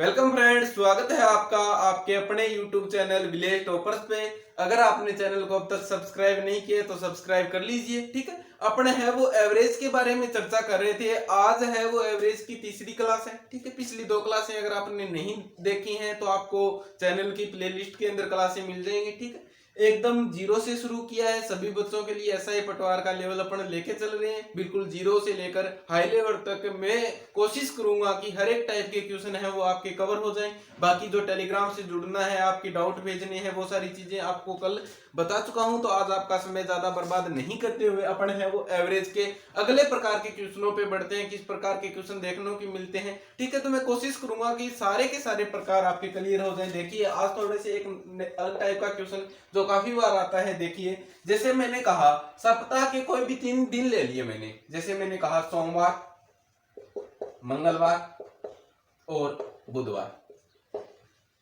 Welcome friends, स्वागत है आपका आपके अपने YouTube चैनल विलेज टॉपर्स पे। अगर आपने चैनल को अब तक सब्सक्राइब नहीं किया तो सब्सक्राइब कर लीजिए। ठीक है, अपने है वो एवरेज के बारे में चर्चा कर रहे थे। आज है वो एवरेज की तीसरी क्लास है। ठीक है, पिछली दो क्लासें अगर आपने नहीं देखी हैं तो आपको चैनल की प्लेलिस्ट के अंदर क्लासें मिल जाएंगी। ठीक है, एकदम जीरो से शुरू किया है सभी बच्चों के लिए। ऐसा ही पटवार का लेवल अपन लेके चल रहे हैं, बिल्कुल जीरो से लेकर हाई लेवल तक। मैं कोशिश करूंगा कि हर एक टाइप के क्वेश्चन है वो आपके कवर हो जाएं। बाकी जो टेलीग्राम से जुड़ना है, आपकी डाउट भेजने हैं, वो सारी चीजें आपको कल बता चुका हूं। तो आज आपका समय ज्यादा बर्बाद नहीं करते हुए अपन है वो एवरेज के अगले प्रकार के क्वेश्चनों पे बढ़ते हैं। किस प्रकार के क्वेश्चन देखने को मिलते हैं। ठीक है, तो मैं कोशिश करूंगा कि सारे के सारे प्रकार आपके क्लियर हो जाए। देखिए, आज थोड़े से एक अलग टाइप का क्वेश्चन जो काफी बार आता है। देखिए, जैसे मैंने कहा सप्ताह के कोई भी 3 दिन ले लिए मैंने। जैसे मैंने कहा सोमवार, मंगलवार और बुधवार।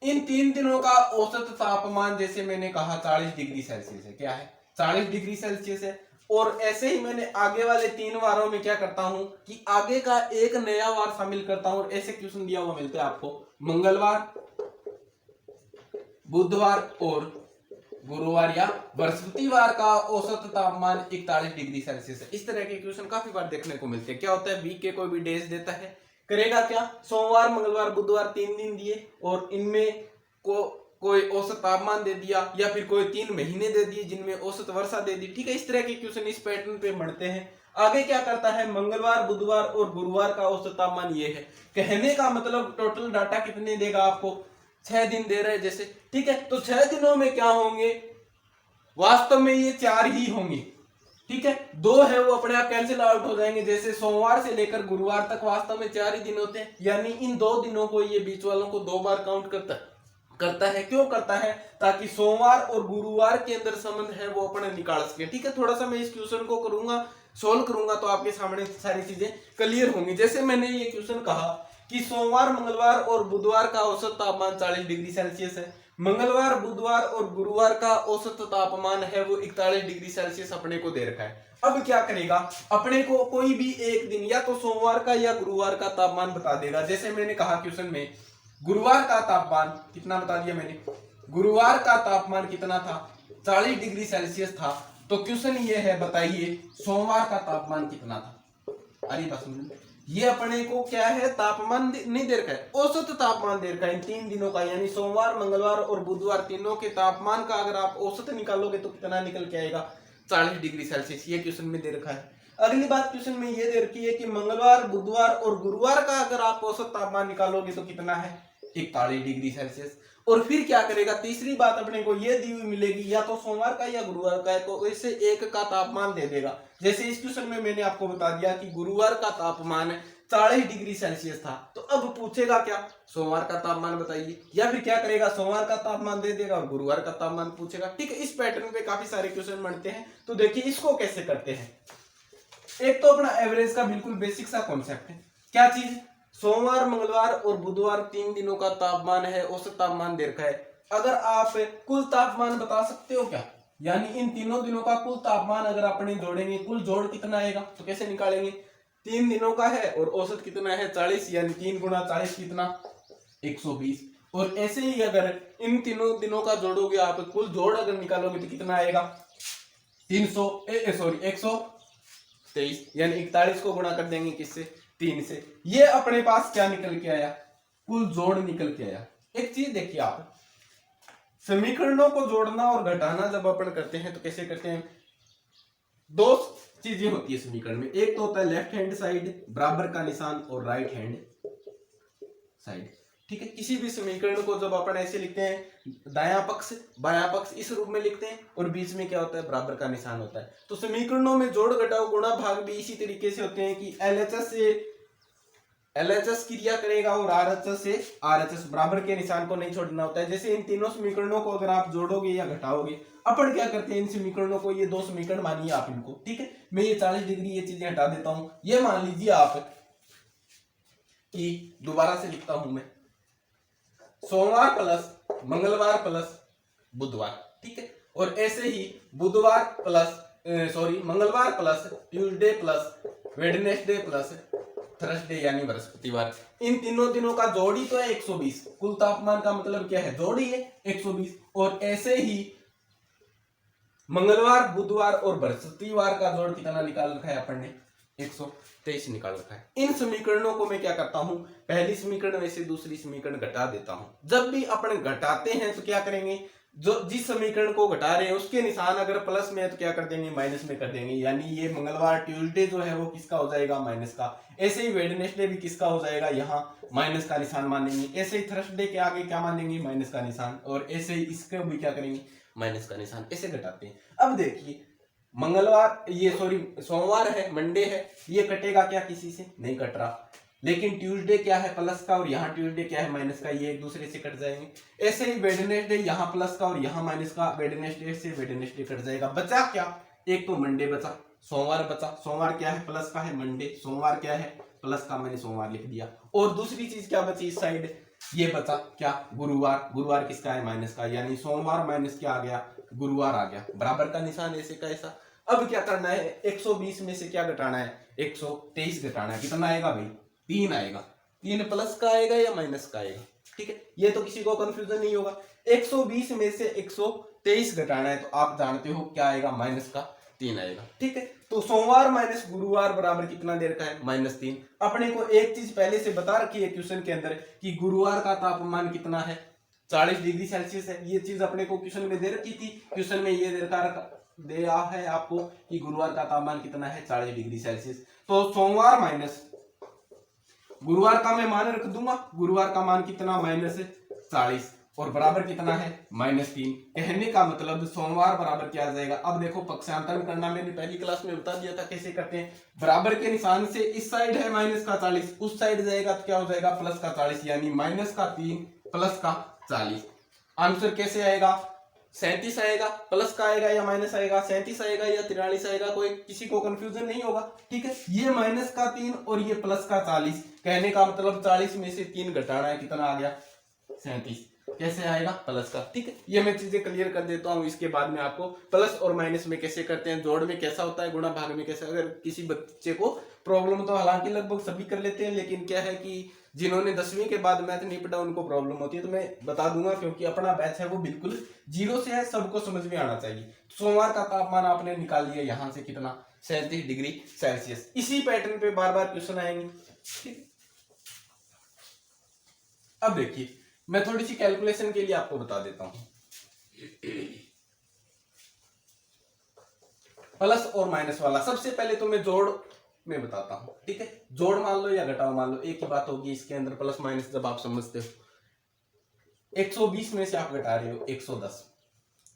इन 3 दिनों का औसत तापमान जैसे मैंने कहा 40 डिग्री सेल्सियस है। क्या है? 40 डिग्री सेल्सियस है। और ऐसे ही मैंने आगे वाले 3 वारों में क्या करता हूं कि आगे का एक नया वार शामिल करता हूं। और ऐसे क्वेश्चन दिया हुआ मिलते हैं आपको। मंगलवार, बुधवार और गुरुवार या बृहस्पतिवार का औसत तापमान 41 डिग्री सेल्सियस है। इस तरह के क्वेश्चन काफी बार देखने को मिलते हैं। क्या होता है, वीक के कोई भी डेज देता है, करेगा क्या, सोमवार, मंगलवार, बुधवार 3 दिन दिए और इनमें कोई औसत तापमान दे दिया, या फिर कोई 3 महीने दे दिए जिनमें औसत वर्षा दे दी। ठीक है, इस तरह के क्वेश्चन इस पैटर्न पे बढ़ते हैं। आगे क्या करता है, मंगलवार, बुधवार और गुरुवार का औसत तापमान ये है। कहने का मतलब टोटल डाटा कितने देगा आपको, 6 दिन दे रहे हैं जैसे। ठीक है, तो 6 दिनों में क्या होंगे, वास्तव में ये 4 ही होंगे। ठीक है, 2 है वो अपने आप कैंसिल आउट हो जाएंगे। जैसे सोमवार से लेकर गुरुवार तक वास्तव में 4 ही दिन होते हैं, यानी इन 2 दिनों को ये बीच वालों को 2 बार काउंट करता है। क्यों करता है? ताकि सोमवार और गुरुवार के अंदर संबंध है वो अपने निकाल सके। ठीक है, थोड़ा सा मैं इस क्वेश्चन को सोल्व करूंगा तो आपके सामने सारी चीजें क्लियर होंगी। जैसे मैंने ये क्वेश्चन कहा कि सोमवार, मंगलवार और बुधवार का औसत तापमान 40 डिग्री सेल्सियस है। मंगलवार, बुधवार और गुरुवार का औसत तापमान है वो 41 डिग्री सेल्सियस अपने को दे रखा है। अब क्या करेगा, अपने को कोई भी एक दिन या तो सोमवार का या गुरुवार का तापमान बता देगा। जैसे मैंने कहा क्वेश्चन में गुरुवार का तापमान कितना बता दिया मैंने। गुरुवार का तापमान कितना था, 40 डिग्री सेल्सियस था। तो क्वेश्चन ये है, बताइए सोमवार का तापमान कितना था। अरे बस ये अपने को क्या है, तापमान नहीं दे रखा है, औसत तापमान दे रखा है इन 3 दिनों का। यानी सोमवार, मंगलवार और बुधवार तीनों के तापमान का अगर आप औसत निकालोगे तो कितना निकल के आएगा, 40 डिग्री सेल्सियस। ये क्वेश्चन में दे रखा है। अगली बात क्वेश्चन में ये दे रखी है कि मंगलवार, बुधवार और गुरुवार का अगर आप औसत तापमान निकालोगे तो कितना है, 41 डिग्री सेल्सियस। और फिर क्या करेगा, तीसरी बात अपने को ये दी हुई मिलेगी, या तो सोमवार का या गुरुवार का है, तो इससे एक का तापमान दे देगा। जैसे इस क्वेश्चन में मैंने आपको बता दिया कि गुरुवार का तापमान 40 डिग्री सेल्सियस था। तो अब पूछेगा क्या, सोमवार का तापमान बताइए, या फिर क्या करेगा, सोमवार का तापमान दे देगा और गुरुवार का तापमान पूछेगा। ठीक है, इस पैटर्न पे काफी सारे क्वेश्चन बनते हैं। तो देखिए इसको कैसे करते हैं। एक तो अपना एवरेज का बिल्कुल बेसिक सा कॉन्सेप्ट है। क्या चीज, सोमवार, मंगलवार और बुधवार 3 दिनों का तापमान है, औसत तापमान दे रखा है। अगर आप कुल तापमान बता सकते हो क्या, यानी इन तीनों दिनों का कुल तापमान अगर अपने जोड़ेंगे, कुल जोड़ कितना आएगा, तो कैसे निकालेंगे। 3 दिनों का है और औसत कितना है, 40, यानी 3 गुना 40 कितना, 120। और ऐसे ही अगर इन तीनों दिनों का जोड़ोगे आप, कुल जोड़ अगर निकालोगे तो कितना आएगा, 123, यानी 41 को गुणा कर देंगे किससे, 3 से। ये अपने पास क्या निकल के आया, कुल जोड़ निकल के आया। एक चीज देखिए, आप समीकरणों को जोड़ना और घटाना जब अपन करते हैं तो कैसे करते हैं, 2 चीजें होती है समीकरण में। एक तो होता है लेफ्ट हैंड साइड बराबर का निशान और राइट हैंड साइड। ठीक है, किसी भी समीकरण को जब अपन ऐसे लिखते हैं, दायां पक्ष बायां पक्ष इस रूप में लिखते हैं और बीच में क्या होता है, बराबर का निशान होता है। तो समीकरणों में जोड़ घटाव गुणा भाग भी इसी तरीके से होते हैं कि LHS से LHS क्रिया करेगा और RHS से RHS, बराबर के निशान को नहीं छोड़ना होता है। जैसे इन तीनों समीकरणों को अगर आप जोड़ोगे या घटाओगे, अपन क्या करते हैं, इन समीकरणों को, ये 2 समीकरण मानिए आप इनको। ठीक है, मैं ये 40 डिग्री ये चीजें हटा देता हूं। ये मान लीजिए आप कि दोबारा से लिखता हूं मैं, सोमवार प्लस मंगलवार प्लस बुधवार। ठीक है, और ऐसे ही बुधवार प्लस मंगलवार plus Tuesday plus Wednesday plus Thursday यानी बृहस्पतिवार। इन तीनों दिनों का जोड़ ही तो है 120। कुल तापमान का मतलब क्या है, जोड़ ही है 120। और ऐसे ही मंगलवार, बुधवार और बृहस्पतिवार का जोड़ कितना निकाल रखा है अपन ने, 123 निकाल रखा है। इन समीकरणों को मैं क्या करता हूं, पहली समीकरण में से दूसरी समीकरण घटा देता हूं। जब भी अपन घटाते हैं तो क्या करेंगे, जो जिस समीकरण को घटा रहे हैं उसके निशान अगर प्लस में है तो क्या कर देंगे, माइनस में कर देंगे। यानी ये मंगलवार ट्यूसडे जो है वो किसका हो जाएगा, माइनस का। ऐसे ही वेडनेसडे भी किसका हो जाएगा, यहाँ माइनस का निशान मानेंगे। ऐसे ही थर्सडे के आगे क्या मानेंगे, माइनस का निशान। और ऐसे ही इसके भी क्या करेंगे, माइनस का निशान। ऐसे घटाते हैं। अब देखिए मंगलवार, ये सॉरी सोमवार है, मंडे है, ये कटेगा क्या, किसी से नहीं कट रहा। लेकिन ट्यूसडे क्या है, प्लस का, और यहाँ ट्यूसडे क्या है, माइनस का, ये एक दूसरे से कट जाएंगे। ऐसे ही वेडनेसडे, यहाँ प्लस का और यहाँ माइनस का, वेडनेसडे से वेडनेसडे कट जाएगा। बचा क्या, एक तो मंडे बचा, सोमवार बचा। सोमवार क्या है, प्लस का है, मंडे। सोमवार क्या है, प्लस का, मैंने सोमवार लिख दिया। और दूसरी चीज क्या बची इस साइड, ये बचा क्या, गुरुवार। गुरुवार किसका है, माइनस का। यानी सोमवार माइनस क्या आ गया, गुरुवार आ गया। बराबर का निशान ऐसे का ऐसा। अब क्या करना है, 120 में से क्या घटाना है, 123 घटाना है। कितना आएगा भाई, 3 आएगा। 3 प्लस का आएगा या माइनस का आएगा, ठीक है। ये तो किसी को कंफ्यूजन नहीं होगा। 120 में से 123 घटाना है तो आप जानते हो क्या आएगा, माइनस का 3 आएगा, ठीक है। तो सोमवार माइनस गुरुवार बराबर कितना देर का है, -3। अपने को एक चीज पहले से बता रखी है क्वेश्चन के अंदर कि गुरुवार का तापमान कितना है, 40 डिग्री सेल्सियस है। ये चीज अपने को क्वेश्चन में दे रखी थी। क्वेश्चन में ये दिया है आपको कि गुरुवार का तापमान कितना है, 40 डिग्री सेल्सियस। तो सोमवार माइनस गुरुवार का मैं मान रख दूंगा, गुरुवार का मान कितना, -40 और बराबर कितना है, -3। कहने का मतलब सोमवार बराबर क्या आ जाएगा। अब देखो पक्षांतरण करना मैंने पहली क्लास में बता दिया था कैसे करते हैं। बराबर के निशान से इस साइड है -40, उस साइड जाएगा तो क्या हो जाएगा, +40। यानी -3 +40। आंसर कैसे आएगा, 37 आएगा। प्लस का आएगा या माइनस आएगा, 37 आएगा या 43 आएगा, कोई किसी को कंफ्यूजन नहीं होगा, ठीक है। ये -3 और ये +40। कहने का मतलब 40 में से 3 घटाना है, कितना आ गया, 37। कैसे आएगा, प्लस का, ठीक है। ये मैं चीजें क्लियर कर देता हूँ। इसके बाद में आपको प्लस और माइनस में कैसे करते हैं, जोड़ में कैसा होता है, गुणा भाग में कैसे। अगर किसी बच्चे को प्रॉब्लम, तो हालांकि लगभग सभी कर लेते हैं, लेकिन क्या है कि जिन्होंने 10वीं के बाद मैथ नहीं पढ़ा उनको प्रॉब्लम होती है। तो मैं बता दूंगा क्योंकि अपना बैच है वो बिल्कुल 0 से है, सबको समझ में आना चाहिए। सोमवार का तापमान आपने निकाल लिया यहाँ से कितना, 37 डिग्री सेल्सियस। इसी पैटर्न पे बार बार क्वेश्चन आएंगे, ठीक। अब देखिए मैं थोड़ी सी कैलकुलेशन के लिए आपको बता देता हूं। प्लस और माइनस वाला सबसे पहले तो मैं जोड़ में बताता हूं, ठीक है। जोड़ मान लो या घटाओ मान लो, एक ही बात होगी इसके अंदर। प्लस माइनस जब आप समझते हो, 120 में से आप घटा रहे हो 110,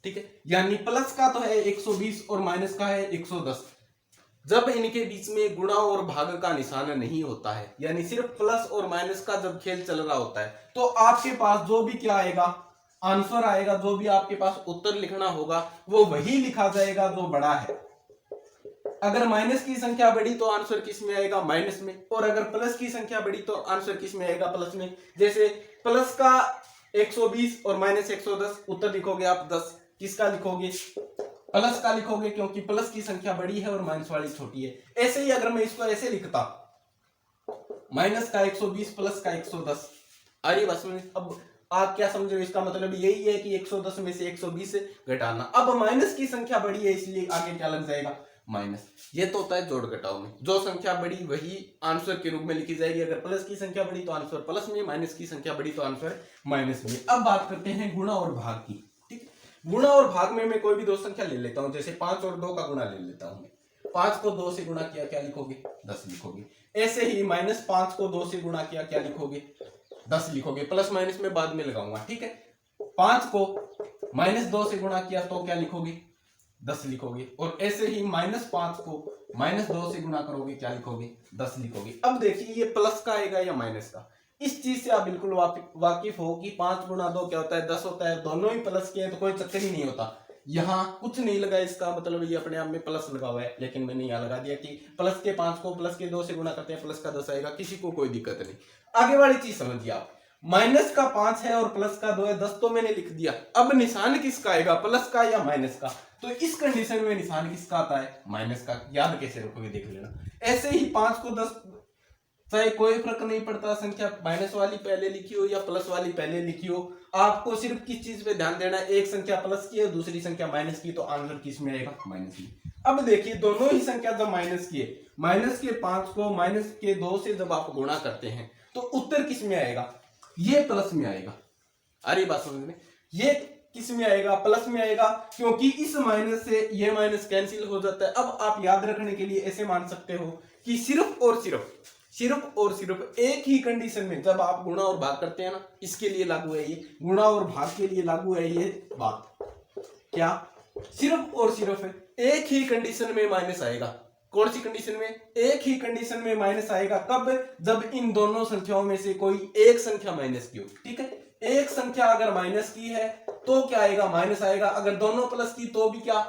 ठीक है। यानी प्लस का तो है 120 और माइनस का है 110। जब इनके बीच में गुणा और भाग का निशान नहीं होता है, यानी सिर्फ प्लस और माइनस का जब खेल चल रहा होता है, तो आपके पास जो भी क्या आएगा, आंसर आएगा, जो भी आपके पास उत्तर लिखना होगा वो वही लिखा जाएगा जो बड़ा है। अगर माइनस की संख्या बढ़ी तो आंसर किस में आएगा, माइनस में। और अगर प्लस की संख्या बढ़ी तो आंसर किस में आएगा, प्लस में। जैसे प्लस का 120 और माइनस 110, उत्तर लिखोगे आप 10, किसका लिखोगे, प्लस का लिखोगे, क्योंकि प्लस की संख्या बड़ी है और माइनस वाली छोटी है। ऐसे ही अगर मैं इसको ऐसे लिखता, माइनस का 120 प्लस का 110, अरे बस में। अब आप क्या समझ रहे हो, इसका मतलब यही है कि 110 में से 120 घटाना। अब माइनस की संख्या बड़ी है इसलिए आगे क्या लग जाएगा, माइनस। ये तो होता है जोड़ घटाव में, जो संख्या बड़ी वही आंसर के रूप में लिखी जाएगी। अगर प्लस की संख्या बड़ी तो आंसर प्लस में, माइनस की संख्या बड़ी तो आंसर माइनस में। अब बात करते हैं गुणा और भाग की, ठीक है। गुणा और भाग में मैं कोई भी दो संख्या ले लेता हूं, जैसे 5 और 2 का गुणा ले लेता हूं। 5 को 2 से गुणा किया, क्या लिखोगे, 10 लिखोगे। ऐसे ही -5 को 2 से गुणा किया, क्या लिखोगे, 10 लिखोगे। प्लस माइनस में बाद में लगाऊंगा, ठीक है। 5 को -2 से गुणा किया तो क्या लिखोगे, 10 लिखोगे। और ऐसे ही -5 को -2 से गुणा करोगे, क्या लिखोगे, 10 लिखोगे। अब देखिए ये प्लस का आएगा या माइनस का, इस चीज से आप बिल्कुल वाकिफ हो कि 5 गुणा 2 क्या होता है, 10 होता है। दोनों ही प्लस के हैं तो कोई चक्कर ही नहीं होता। यहाँ कुछ नहीं लगा, इसका मतलब ये अपने आप में प्लस लगा हुआ है। लेकिन मैंने यहाँ लगा दिया कि प्लस के 5 को प्लस के 2 से गुणा करते हैं, प्लस का 10 आएगा, किसी को कोई दिक्कत नहीं। आगे वाली चीज समझिए आप, माइनस का 5 है और प्लस का 2 है, 10 तो मैंने लिख दिया। अब निशान किसका आएगा, प्लस का या माइनस का। तो इस कंडीशन में निशान किसका आता है, माइनस का। याद कैसे रखोगे देख लेना। ऐसे ही 5 को 10 चाहे कोई फर्क नहीं पड़ता, संख्या माइनस वाली पहले लिखी हो या प्लस वाली पहले लिखी हो, आपको सिर्फ किस चीज पे ध्यान देना है, एक संख्या प्लस की है दूसरी संख्या माइनस की, तो आंसर किस में आएगा, माइनस में। अब देखिए दोनों ही संख्या जब माइनस की है, माइनस के 5 को माइनस के 2 से जब आप गुणा करते हैं तो उत्तर किस में आएगा, ये प्लस में आएगा। अरे बात समझ में, ये किस में आएगा, प्लस में आएगा, क्योंकि इस माइनस से ये माइनस कैंसिल हो जाता है। अब आप याद रखने के लिए ऐसे मान सकते हो कि सिर्फ और सिर्फ एक ही कंडीशन में जब आप गुणा और भाग करते हैं ना, इसके लिए लागू है ये, गुणा और भाग के लिए लागू है ये बात, क्या सिर्फ और सिर्फ एक ही कंडीशन में माइनस आएगा। कौन सी कंडीशन में, एक ही कंडीशन में माइनस आएगा, कब, जब इन दोनों संख्याओं में से कोई एक संख्या माइनस की हो। ठीक है, एक संख्या अगर माइनस की है तो क्या आएगा, माइनस आएगा। अगर दोनों प्लस की तो भी क्या,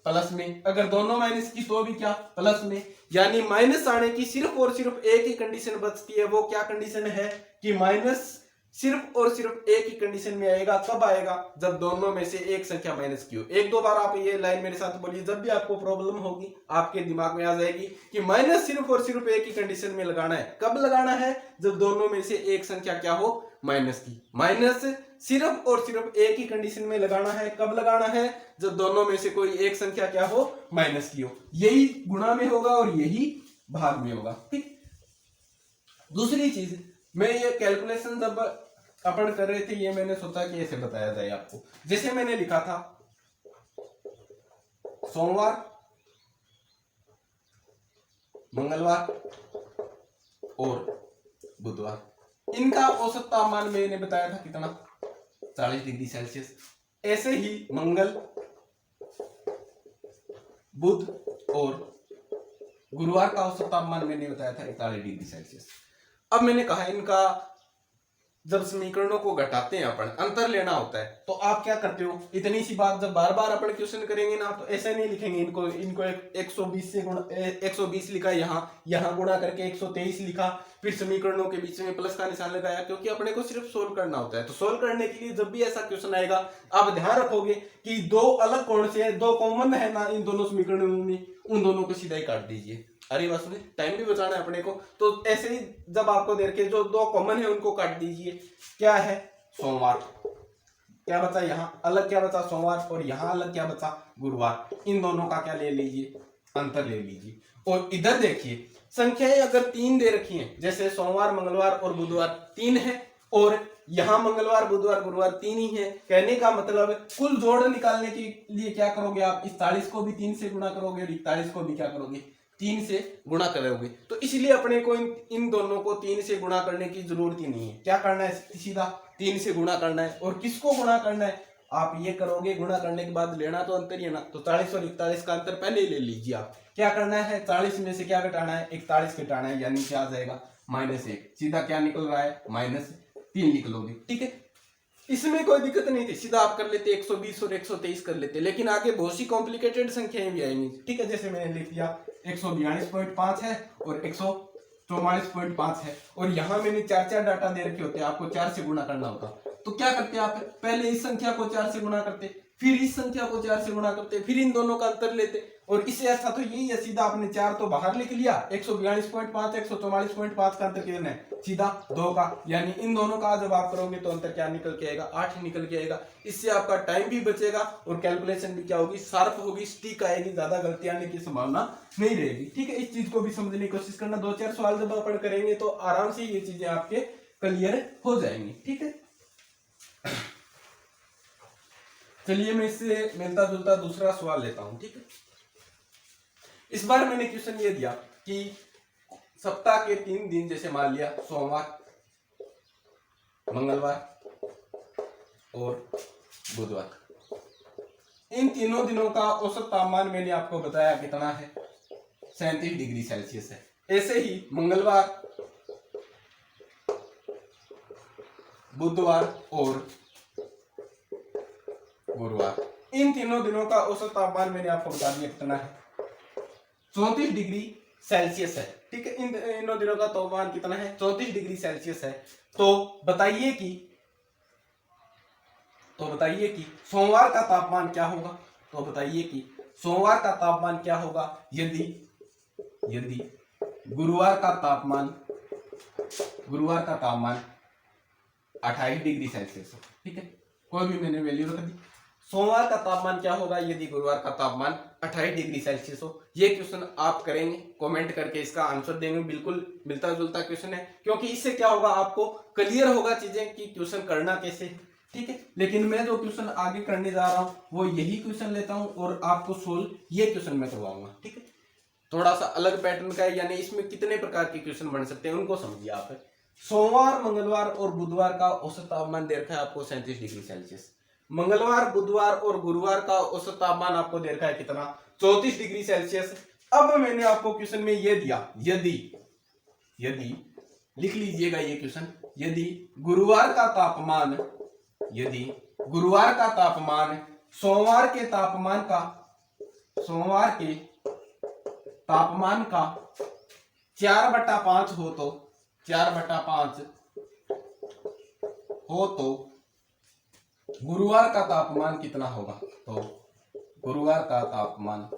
प्लस में। अगर दोनों माइनस की तो भी क्या, प्लस में। यानी माइनस आने की सिर्फ और सिर्फ एक ही कंडीशन बचती है, वो क्या कंडीशन है कि माइनस सिर्फ और सिर्फ एक ही कंडीशन में आएगा। कब आएगा, जब दोनों में से एक संख्या माइनस की हो। एक दो बार आप ये लाइन मेरे साथ बोलिए, जब भी आपको प्रॉब्लम होगी आपके दिमाग में आ जाएगी कि माइनस सिर्फ और सिर्फ एक ही कंडीशन में लगाना है। कब लगाना है, जब दोनों में से एक संख्या क्या हो, माइनस की। माइनस सिर्फ और सिर्फ एक ही कंडीशन में लगाना है, कब लगाना है, जब दोनों में से कोई एक संख्या क्या हो, माइनस की हो। यही गुणा में होगा और यही भाग में होगा। ठीक, दूसरी चीज, मैं ये कैलकुलेशन जब अपन कर रहे थे, ये मैंने सोचा कि ऐसे बताया जाए आपको। जैसे मैंने लिखा था सोमवार, मंगलवार और बुधवार, इनका औसत तापमान मैंने बताया था कितना, 40 डिग्री सेल्सियस। ऐसे ही मंगल, बुध और गुरुवार का औसत तापमान मैंने बताया था 41 डिग्री सेल्सियस। अब मैंने कहा इनका जब समीकरणों को घटाते हैं अपन, अंतर लेना होता है, तो आप क्या करते हो, इतनी सी बात जब बार बार अपन क्वेश्चन करेंगे ना, तो ऐसे नहीं लिखेंगे इनको 120 से गुणा, 120 लिखा, यहाँ गुणा करके 123 लिखा, फिर समीकरणों के बीच में प्लस का निशान लगाया, क्योंकि अपने को सिर्फ सोल्व करना होता है। तो सोल्व करने के लिए जब भी ऐसा क्वेश्चन आएगा, आप ध्यान रखोगे कि दो अलग कोण से, दो कॉमन है ना इन दोनों समीकरणों में, उन दोनों को सीधा ही काट दीजिए। अरे बस में टाइम भी बचाना है अपने को, तो ऐसे ही जब आपको दे रखे जो दो कॉमन है उनको काट दीजिए। क्या है, सोमवार, क्या बचा यहाँ अलग, क्या बचा सोमवार, और यहाँ अलग क्या बचा, गुरुवार। इन दोनों का क्या ले लीजिए, अंतर ले लीजिए। और इधर देखिए संख्याएं अगर 3 दे रखी हैं, जैसे सोमवार, मंगलवार और बुधवार 3 है, और यहाँ मंगलवार, बुधवार, गुरुवार 3 ही है। कहने का मतलब कुल जोड़ निकालने के लिए क्या करोगे आप, इस 40 को भी 3 से गुणा करोगे और 41 को भी क्या करोगे, 3 से गुणा करोगे। तो इसलिए अपने को इन दोनों को 3 से गुणा करने की जरूरत ही नहीं है। क्या करना है, सीधा 3 से गुणा करना है। और किसको गुणा करना है, आप ये करोगे, गुणा करने के बाद लेना तो अंतर ही है ना, तो 40 और 41 का अंतर पहले ही ले लीजिए आप। क्या करना है, 40 में से क्या घटाना है, 41 घटाना है, यानी क्या आ जाएगा, -1। सीधा क्या निकल रहा है, -3 निकलोगे। ठीक है, इसमें कोई दिक्कत नहीं थी, सीधा आप कर लेते 120 और 123 कर लेते, लेकिन आगे बहुत सी कॉम्प्लिकेटेड संख्याएं भी आएंगी। ठीक है, जैसे मैंने लिख दिया 142.5 है और 144.5 है, और यहाँ मैंने 4 डाटा दे रखे होते हैं, आपको 4 से गुणा करना होगा। तो क्या करते आप, पहले इस संख्या को 4 से गुणा करते, फिर इस संख्या को 4 से गुणा करते, फिर इन दोनों का अंतर लेते। और इससे अच्छा तो यही है, सीधा आपने 4 तो बाहर लिख लिया, 142.5 144.5 का अंतर कितना है, सीधा 2 का, यानी इन दोनों का जब आप करोगे तो अंतर क्या निकल के आएगा, 8 निकल के आएगा। इससे आपका टाइम भी बचेगा और कैलकुलेशन भी क्या होगी, शार्प होगी, स्टिक आएगी, ज्यादा गलती आने की संभावना नहीं रहेगी। ठीक है, इस चीज को भी समझने की कोशिश करना। 2-4 सवाल जब अपन करेंगे तो आराम से ये चीजें आपके क्लियर हो जाएंगी। ठीक है, चलिए मैं इससे मिलता जुलता दूसरा सवाल लेता हूं। ठीक है, इस बार मैंने क्वेश्चन ये दिया कि सप्ताह के 3 दिन, जैसे मान लिया सोमवार, मंगलवार और बुधवार, इन तीनों दिनों का औसत तापमान मैंने आपको बताया कितना है, 37 डिग्री सेल्सियस है। ऐसे ही मंगलवार, बुधवार और गुरुवार, इन तीनों दिनों का औसत तापमान मैंने आपको बता दिया कितना है, 34 डिग्री सेल्सियस है। ठीक है, इन दिनों का तापमान कितना है, 34 डिग्री सेल्सियस है। तो बताइए कि सोमवार का तापमान क्या होगा, तो बताइए कि सोमवार का तापमान क्या होगा यदि गुरुवार का तापमान गुरुवार का तापमान 28 डिग्री सेल्सियस हो, ठीक है, कोई भी मैंने वैल्यू रख दी। सोमवार का तापमान क्या होगा यदि गुरुवार का तापमान 28 डिग्री सेल्सियस हो। ये क्वेश्चन आप करेंगे, कमेंट करके इसका आंसर देंगे, बिल्कुल मिलता जुलता क्वेश्चन है, क्योंकि इससे क्या होगा आपको क्लियर होगा चीजें कि क्वेश्चन करना कैसे, ठीक है। लेकिन मैं जो क्वेश्चन आगे करने जा रहा हूँ वो यही क्वेश्चन लेता हूँ और आपको सोल्व ये क्वेश्चन मैं करवाऊंगा, ठीक है। थोड़ा सा अलग पैटर्न का है, यानी इसमें कितने प्रकार के क्वेश्चन बन सकते हैं उनको समझिए आप। सोमवार, मंगलवार और बुधवार का औसत तापमान दे रखा है आपको 37 डिग्री सेल्सियस। मंगलवार, बुधवार और गुरुवार का औसत तापमान आपको दे रखा है कितना, 34 डिग्री सेल्सियस। अब मैंने आपको क्वेश्चन में ये दिया, यदि लिख लीजिएगा ये क्वेश्चन, यदि गुरुवार का तापमान सोमवार के तापमान का 4/5 हो तो 4/5 हो तो गुरुवार का तापमान कितना होगा, तो गुरुवार का तापमान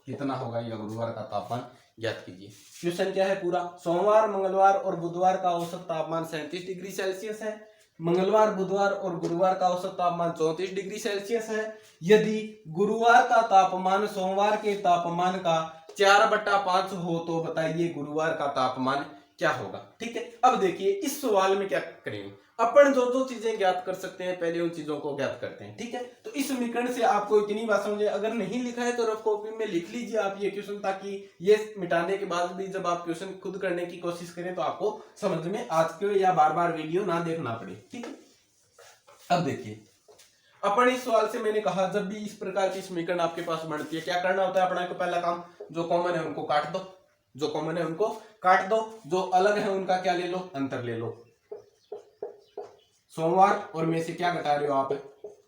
कितना होगा या गुरुवार का तापमान ज्ञात कीजिए। क्वेश्चन क्या है पूरा, सोमवार, मंगलवार और बुधवार का औसत तापमान 37 डिग्री सेल्सियस है। मंगलवार, बुधवार और गुरुवार का औसत तापमान 34 डिग्री सेल्सियस है। यदि गुरुवार का तापमान सोमवार के तापमान का 4/5 हो तो बताइए गुरुवार का तापमान क्या होगा, ठीक है। अब देखिए इस सवाल में क्या करेंगे, अपन जो चीजें ज्ञात कर सकते हैं पहले उन चीजों को ज्ञात करते हैं, ठीक है। तो इस समीकरण से आपको इतनी बात समझे, अगर नहीं लिखा है तो रफ कॉपी में लिख लीजिए आप ये क्वेश्चन, ताकि ये मिटाने के बाद भी जब आप क्वेश्चन खुद करने की कोशिश करें तो आपको समझ में आज के या बार बार वीडियो ना देखना पड़े, ठीक है। अब देखिए अपन इस सवाल से मैंने कहा जब भी इस प्रकार की समीकरण आपके पास बनती है क्या करना होता है, अपना को पहला काम जो कॉमन है उनको काट दो, जो अलग है उनका क्या ले लो, अंतर ले लो। सोमवार और में से क्या घटा रहे हो आप,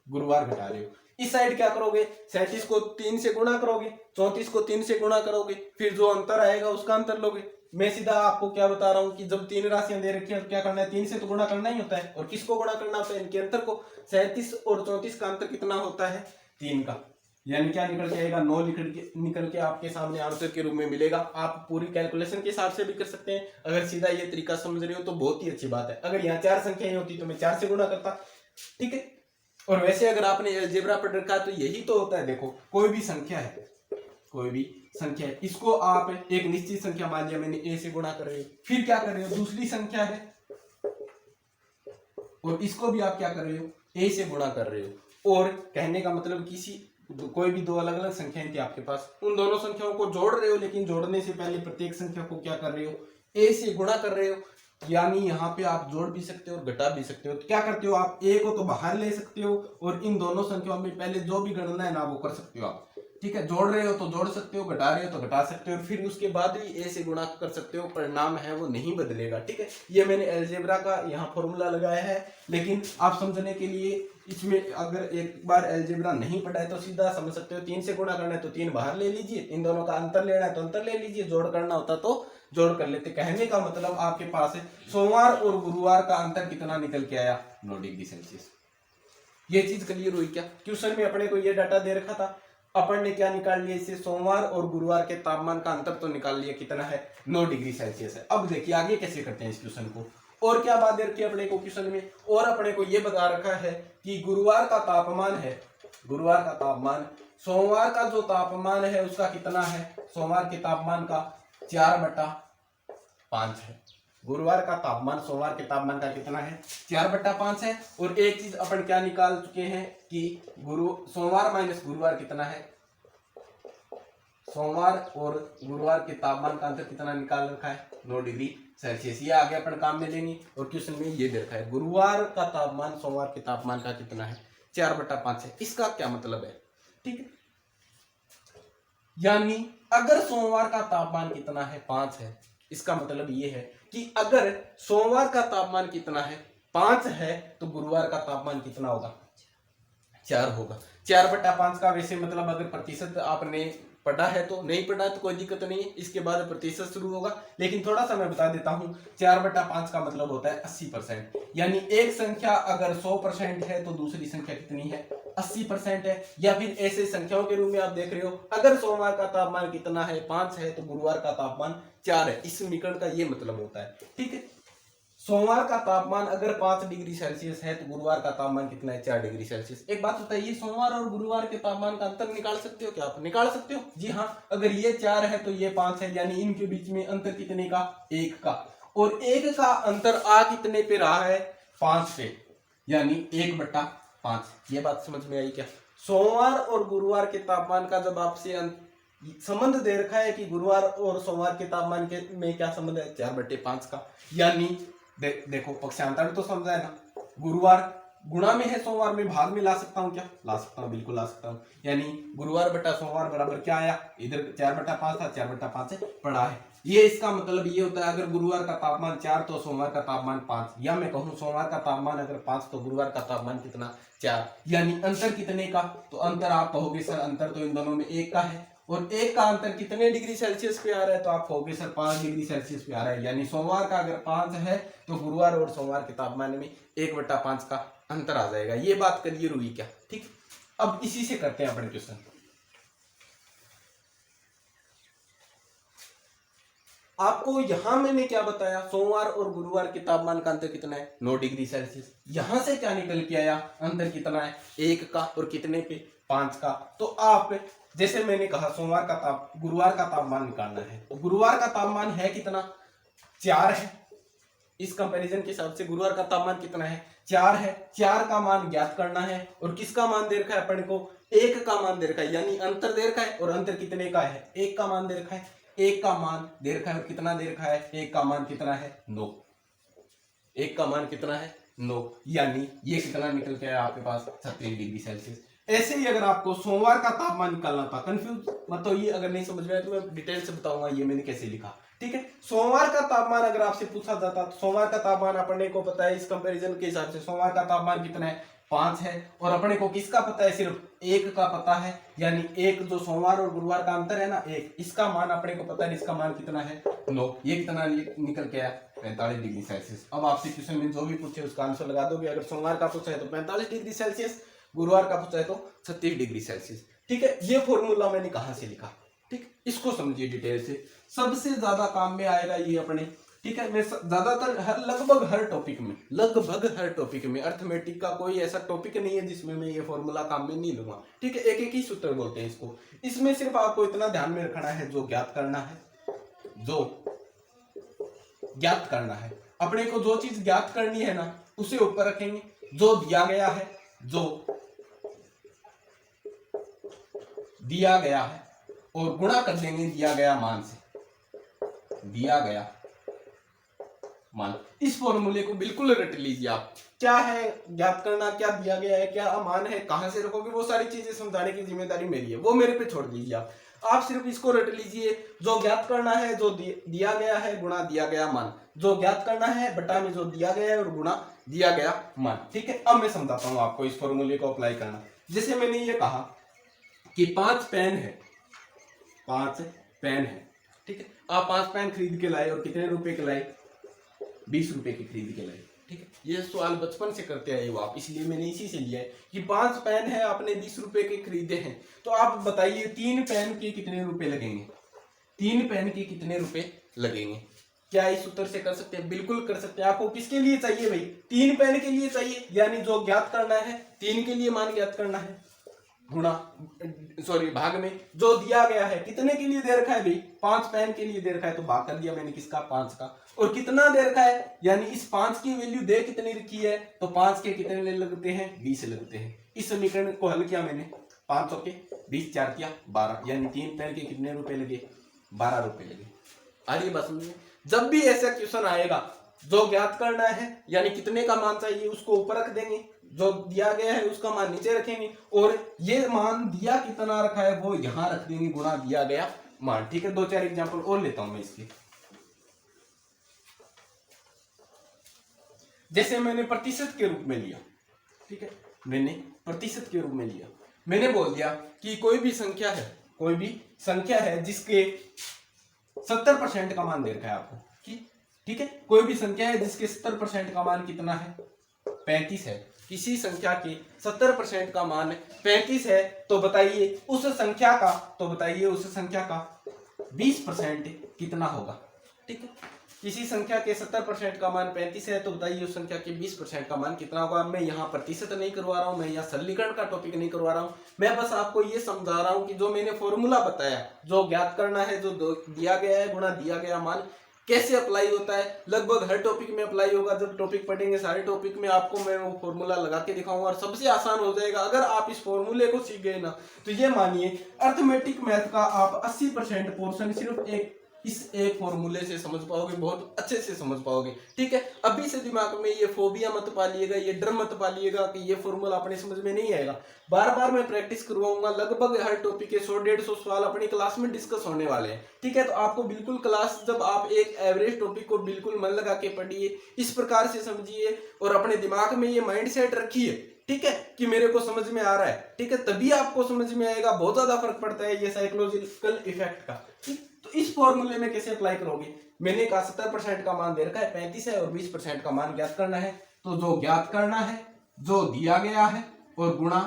गुरुवार घटा रहे हो। इस साइड क्या करोगे, 37 को 3 से गुणा करोगे, 34 को 3 से गुणा करोगे, फिर जो अंतर आएगा उसका अंतर लोगे। मैं सीधा आपको क्या बता रहा हूं कि जब 3 राशियां दे रखी है तो क्या करना है, 3 से तो गुणा करना ही होता है, और किसको गुणा करना होता है, इनके अंतर को। 37 और 34 का अंतर कितना होता है, 3 का, यानी क्या निकल के आएगा, 9 निकल के आपके सामने आंसर के रूप में मिलेगा। आप पूरी कैलकुलेशन के हिसाब से भी कर सकते हैं, अगर सीधा ये तरीका समझ रहे हो तो बहुत ही अच्छी बात है। अगर यहाँ 4 संख्याएं होती तो मैं 4 से गुणा करता, ठीक है। और वैसे अगर आपने अलजेब्रा पढ़ रखा है तो यही तो होता है, देखो कोई भी संख्या है, इसको आप एक निश्चित संख्या मान लिया मैंने, ए से गुणा कर रहे हो, फिर क्या कर रहे हो, दूसरी संख्या है और इसको भी आप क्या कर रहे हो, ए से गुणा कर रहे हो। और कहने का मतलब कोई भी दो अलग अलग संख्याएं थी आपके पास, उन दोनों संख्याओं को जोड़ रहे हो, लेकिन जोड़ने से पहले प्रत्येक संख्या को क्या कर रहे हो, ए से गुणा कर रहे हो। यानी यहाँ पे आप जोड़ भी सकते हो और घटा भी सकते हो। तो क्या करते हो आप, ए को तो बाहर ले सकते हो और इन दोनों संख्याओं में पहले जो भी गणना है ना वो कर सकते हो आप, ठीक है। जोड़ रहे हो तो जोड़ सकते हो, घटा रहे हो तो घटा सकते हो, और फिर उसके बाद भी ए से गुणा कर सकते हो, परिणाम है वो नहीं बदलेगा, ठीक है। ये मैंने अलजेब्रा का यहाँ फॉर्मूला लगाया है, लेकिन आप समझने के लिए इसमें अगर एक बार अलजेब्रा नहीं पढ़ा है तो सीधा समझ सकते हो। 3 से गुणा करना है तो 3 बाहर ले लीजिए, इन दोनों का अंतर लेना है तो अंतर ले लीजिए, जोड़ करना होता तो जोड़ कर लेते। कहने का मतलब आपके पास है सोमवार और गुरुवार का अंतर कितना निकल के आया, 9 डिग्री सेल्सियस। ये चीज क्लियर हुई क्या, क्वेश्चन में अपने को ये डाटा दे रखा था, अपन ने क्या निकाल लिया इससे, सोमवार और गुरुवार के तापमान का अंतर तो निकाल लिया, कितना है, 9 डिग्री सेल्सियस है। अब देखिए आगे कैसे करते हैं इस क्वेश्चन को, और क्या बात दे रखी है अपने को क्वेश्चन में, और अपने को ये बता रखा है कि गुरुवार का तापमान सोमवार का जो तापमान है उसका कितना है, सोमवार के तापमान का 4/5 है। गुरुवार का तापमान सोमवार के तापमान का कितना है, 4/5 है। और एक चीज अपन क्या निकाल चुके हैं कि सोमवार माइनस गुरुवार कितना है, सोमवार और गुरुवार के तापमान का अंतर कितना निकाल रखा है, 9 डिग्री सेल्सियस। ये आगे अपन काम में लेंगे, और क्वेश्चन में ये दे रखा है गुरुवार का तापमान सोमवार के तापमान का कितना है, 4/5 है। इसका क्या मतलब है, ठीक है। यानी अगर सोमवार का तापमान कितना है, 5 है, इसका मतलब ये है कि अगर सोमवार का तापमान कितना है, 5 है, तो गुरुवार का तापमान कितना होगा, 4 होगा। 4/5 का वैसे मतलब अगर प्रतिशत आपने पढ़ा है तो, नहीं पढ़ा है तो कोई दिक्कत नहीं है, इसके बाद प्रतिशत शुरू होगा, लेकिन थोड़ा सा मैं बता देता हूं। 4/5 का मतलब होता है 80%, यानी एक संख्या अगर 100% है तो दूसरी संख्या कितनी है, 80% है, या फिर ऐसे संख्याओं के रूप में आप देख रहे हो, अगर सोमवार का तापमान कितना है 5 है तो गुरुवार का तापमान 4 है। इस समीकरण का ये मतलब होता है। ठीक है, सोमवार का तापमान अगर 5 डिग्री सेल्सियस है तो गुरुवार का तापमान कितना है 4 डिग्री सेल्सियस। एक बात बताइए, सोमवार और गुरुवार के तापमान का अंतर निकाल सकते हो क्या आप? निकाल सकते हो? जी हाँ, अगर ये 4 है तो ये 5 है, यानी इनके बीच में अंतर कितने का? 1 का। और 1 का अंतर आ कितने पे रहा है? 5 पे, यानी 1/5। ये बात समझ में आई क्या? सोमवार और गुरुवार के तापमान का जब आपसे संबंध दे रखा है कि गुरुवार और सोमवार के तापमान के में क्या संबंध है? 4/5 का। यानी देखो पक्षांतर तो समझा है ना, गुरुवार गुणा में है सोमवार में, भाग में ला सकता हूँ क्या? ला सकता हूँ, बिल्कुल ला सकता हूँ। यानी गुरुवार बटा सोमवार बराबर क्या आया? इधर 4/5 था, 4/5 से पड़ा है। ये इसका मतलब ये होता है, अगर गुरुवार का तापमान 4 तो सोमवार का तापमान 5, या मैं कहूँ सोमवार का तापमान अगर 5 तो गुरुवार का तापमान कितना? 4। यानी अंतर कितने का? तो अंतर आप कहोगे सर अंतर तो इन दोनों में 1 का है, और 1 का अंतर कितने डिग्री सेल्सियस पे आ रहा है? तो आप कहोगे सर 5 डिग्री सेल्सियस पे आ रहा है। यानी सोमवार का अगर 5 है तो गुरुवार और सोमवार के तापमान में 1/5 का अंतर आ जाएगा। ये बात क्लियर हुई क्या? ठीक, अब इसी से करते हैं अपने क्वेश्चन। आपको यहां मैंने क्या बताया? सोमवार और गुरुवार के तापमान का अंतर कितना है? 9 डिग्री सेल्सियस। यहां से क्या निकल के आया? अंतर कितना है? 1 का, और कितने पे? 5 का। तो आप जैसे मैंने कहा सोमवार का गुरुवार का तापमान निकालना है, तो गुरुवार का तापमान है कितना? 4 है। इस कंपैरिजन के हिसाब से गुरुवार का तापमान कितना है? 4 है। 4 का मान ज्ञात करना है, और किसका मान दे रखा है अपने को? 1 का मान दे रखा है, यानी अंतर दे रखा है, और अंतर कितने का है? 1 का मान दे रखा है। 1 का मान दे रखा है, कितना दे रखा है? 1 का मान कितना है? 9। 1 का मान कितना है? 9। यानी ये कितना निकल के आया आपके पास? 36 डिग्री सेल्सियस। ऐसे ही अगर आपको सोमवार का तापमान निकालना था, कंफ्यूज मत होइए, अगर नहीं समझ में आया तो मैं डिटेल से बताऊंगा ये मैंने कैसे लिखा। ठीक है, सोमवार का तापमान अगर आपसे पूछा जाता तो सोमवार का तापमान अपने को पता है, इस कंपैरिजन के हिसाब से सोमवार का तापमान कितना है? 5 है, और अपने को किसका पता है? सिर्फ 1 का पता है। यानी 1 जो सोमवार और गुरुवार का अंतर है ना 1, इसका मान अपने को पता है, इसका मान कितना है? 9। ये कितना निकल के आया? 45 डिग्री सेल्सियस। अब आपसे क्वेश्चन में जो भी पूछे उसका आंसर लगा दोगे। अगर सोमवार का पूछा है तो 45 डिग्री सेल्सियस, गुरुवार का पूछा है तो 36 डिग्री सेल्सियस। ठीक है, ये फॉर्मूला मैंने कहां से लिखा? ठीक, इसको समझिए डिटेल से, सबसे ज्यादा काम में आएगा ये अपने। ठीक है, मैं ज्यादातर लगभग हर टॉपिक में अर्थमेटिक का कोई ऐसा टॉपिक नहीं है जिसमें मैं ये फॉर्मूला काम में नहीं लूंगा। ठीक है, एक एक ही सूत्र बोलते हैं इसको। इसमें सिर्फ आपको इतना ध्यान में रखना है, जो ज्ञात करना है अपने को, जो चीज ज्ञात करनी है ना उसे ऊपर रखेंगे, जो दिया गया है और गुणा कर देंगे दिया गया मान से। इस फॉर्मूले को बिल्कुल रट लीजिए आप। क्या है ज्ञात करना, क्या दिया गया है, क्या मान है, कहां से रखोगे, वो सारी चीजें समझाने की जिम्मेदारी मेरी है, वो मेरे पे छोड़ दीजिए आप सिर्फ इसको रट लीजिए। जो ज्ञात करना है, जो दिया गया है गुणा दिया गया मान, जो ज्ञात करना है बटा में जो दिया गया है और गुणा दिया गया मान। ठीक है, अब मैं समझाता हूं आपको इस फॉर्मूले को अप्लाई करना। जैसे मैंने ये कहा कि 5 पेन है। ठीक है, आप 5 पेन खरीद के लाए, और कितने रुपए के लाए? 20 रुपए के खरीद के लाए। ठीक है, ये सवाल बचपन से करते आए हो आप, इसलिए मैंने इसी से लिया है कि 5 पेन है आपने 20 रुपए के खरीदे हैं। तो आप बताइए 3 पेन के कितने रुपए लगेंगे? 3 पेन के कितने रुपए लगेंगे? क्या इस उत्तर से कर सकते हैं? बिल्कुल कर सकते हैं। आपको किसके लिए चाहिए भाई? 3 पेन के लिए चाहिए, यानी जो ज्ञात करना है 3 के लिए मान ज्ञात करना है, भाग में जो दिया गया है कितने के लिए दे रखा है भाई? 5 पेन के लिए दे रखा है, तो भाग कर दिया मैंने किसका? 5 का। और कितना दे रखा है, यानी इस 5 की वैल्यू दे कितनी रखी है, तो 5 के कितने लगते हैं? 20 लगते हैं। इस समीकरण को हल किया मैंने, 500 के 20 4 किया 12, यानी 3 पेन के कितने रुपए लगे? 12 रुपए लगे। आ रही बात समझ में? जब भी ऐसा क्वेश्चन आएगा, जो ज्ञात करना है यानी कितने का मान चाहिए उसको ऊपर रख देंगे, जो दिया गया है उसका मान नीचे रखेंगे, और ये मान दिया कितना रखा है वो यहां रख देंगे गुणा दिया गया मान। ठीक है, 2-4 एग्जांपल और लेता हूं मैं इसके। जैसे मैंने प्रतिशत के रूप में लिया। ठीक है, मैंने प्रतिशत के रूप में लिया, मैंने बोल दिया कि कोई भी संख्या है जिसके 70% का मान दे रखा है आपको। ठीक है, कोई भी संख्या है जिसके 70% का मान कितना है? 35 है, किसी संख्या के 70% का मान 35 है, तो बताइए उस संख्या का 20% कितना होगा। ठीक है, किसी संख्या के 70% का मान 35 है, तो बताइए उस संख्या के 20% का मान कितना होगा। मैं यहाँ प्रतिशत नहीं करवा रहा हूँ, मैं यहाँ सरलीकरण का टॉपिक नहीं करवा रहा हूँ, मैं बस आपको ये समझा रहा हूँ कि जो मैंने फॉर्मूला बताया, जो ज्ञात करना है, जो दिया गया है गुणा दिया गया मान, कैसे अप्लाई होता है। लगभग हर टॉपिक में अप्लाई होगा। जब टॉपिक पढ़ेंगे सारे टॉपिक में आपको मैं वो फॉर्मूला लगा के दिखाऊंगा और सबसे आसान हो जाएगा। अगर आप इस फॉर्मूले को सीख गए ना, तो ये मानिए अर्थमेटिक मैथ का आप 80% पोर्शन सिर्फ इस एक फॉर्मूले से समझ पाओगे, बहुत अच्छे से समझ पाओगे। ठीक है, अभी से दिमाग में ये फोबिया मत पालिएगा, ये डर मत पालिएगा कि ये फॉर्मूला अपने समझ में नहीं आएगा। बार बार मैं प्रैक्टिस करवाऊंगा। लगभग हर टॉपिक के 100-150 सवाल अपनी क्लास में डिस्कस होने वाले हैं। ठीक है, तो आपको बिल्कुल क्लास, जब आप एक एवरेज टॉपिक को बिल्कुल मन लगा के पढ़िए, इस प्रकार से समझिए और अपने दिमाग में ये माइंड सेट रखिए, ठीक है, कि मेरे को समझ में आ रहा है। ठीक है, तभी आपको समझ में आएगा। बहुत ज्यादा फर्क पड़ता है ये साइकोलॉजिकल इफेक्ट का। तो इस फॉर्मूले में कैसे अप्लाई करोगे। मैंने कहा 70% का मान दे रखा है 35 है और 20% का मान ज्ञात करना है। तो जो ज्ञात करना है, जो दिया गया है और गुणा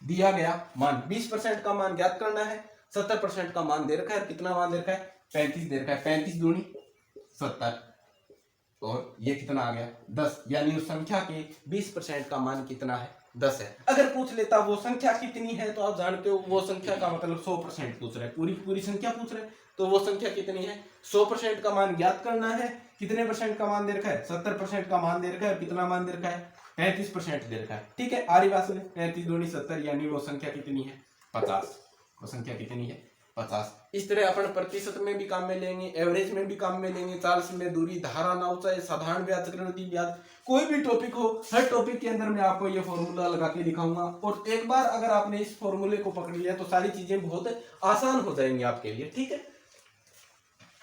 दिया गया मान। 20% का मान ज्ञात करना है, 70% का मान दे रखा है। कितना मान दे रखा है, 35 दे रखा है। 35 दूनी 70 और ये कितना आ गया 10, यानी उस संख्या के 20% का मान कितना है, 10 है। अगर पूछ लेता वो संख्या कितनी है, तो आप जानते हो वो संख्या का मतलब 100% पूछ रहा है, पूरी संख्या पूछ रहे हैं, तो वो संख्या कितनी है, 100% का मान ज्ञात करना है। कितने परसेंट का मान दे रखा है, 70% का मान दे रखा है। कितना मान दे रखा है, 35% दे रखा है। ठीक है, आ रही बात सुने, 35 दूनी 70, यानी वो संख्या कितनी है, 50। वो संख्या कितनी है, 50। इस तरह अपन प्रतिशत में भी काम में लेंगे, एवरेज में भी काम में लेंगे, चार्ल्स में दूरी, धारा, नाव, चाहे साधारण ब्याज, चक्रवृद्धि ब्याज, कोई भी टॉपिक हो, हर टॉपिक के अंदर मैं आपको ये फॉर्मूला लगा के दिखाऊंगा। और एक बार अगर आपने इस फॉर्मूले को पकड़ लिया तो सारी चीजें बहुत आसान हो जाएंगी आपके लिए। ठीक है,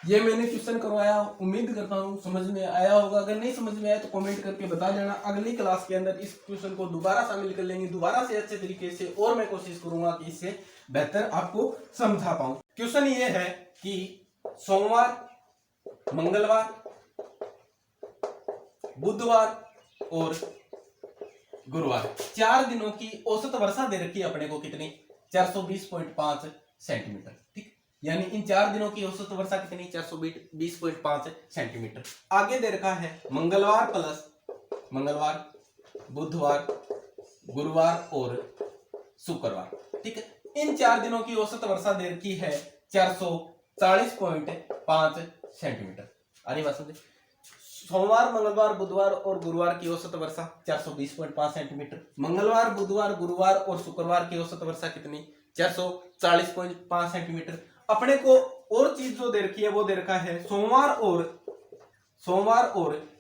ये मैंने क्वेश्चन करवाया, उम्मीद करता हूँ समझ में आया होगा। अगर नहीं समझ में आया तो कमेंट करके बता देना। अगली क्लास के अंदर इस क्वेश्चन को दोबारा शामिल कर लेंगे, दोबारा से अच्छे तरीके से, और मैं कोशिश करूंगा कि इससे बेहतर आपको समझा पाऊं। क्वेश्चन ये है कि सोमवार, मंगलवार, बुधवार और गुरुवार 4 दिनों की औसत वर्षा दे रखी है अपने को, कितनी, 420.5 सेंटीमीटर। ठीक, यानी इन 4 दिनों की औसत वर्षा कितनी, 420.5 सेंटीमीटर। आगे दे रखा है मंगलवार प्लस मंगलवार, बुधवार, गुरुवार और शुक्रवार। ठीक है, इन 4 दिनों की औसत वर्षा दे रखी है 440.5 सेंटीमीटर। अरे बात समझे, सोमवार, मंगलवार, बुधवार और गुरुवार की औसत वर्षा 420.5 सेंटीमीटर। मंगलवार, बुधवार, गुरुवार और शुक्रवार की औसत वर्षा कितनी, 440.5 सेंटीमीटर। अपने को और चीज जो दे रखी है वो दे रखा है सोमवार और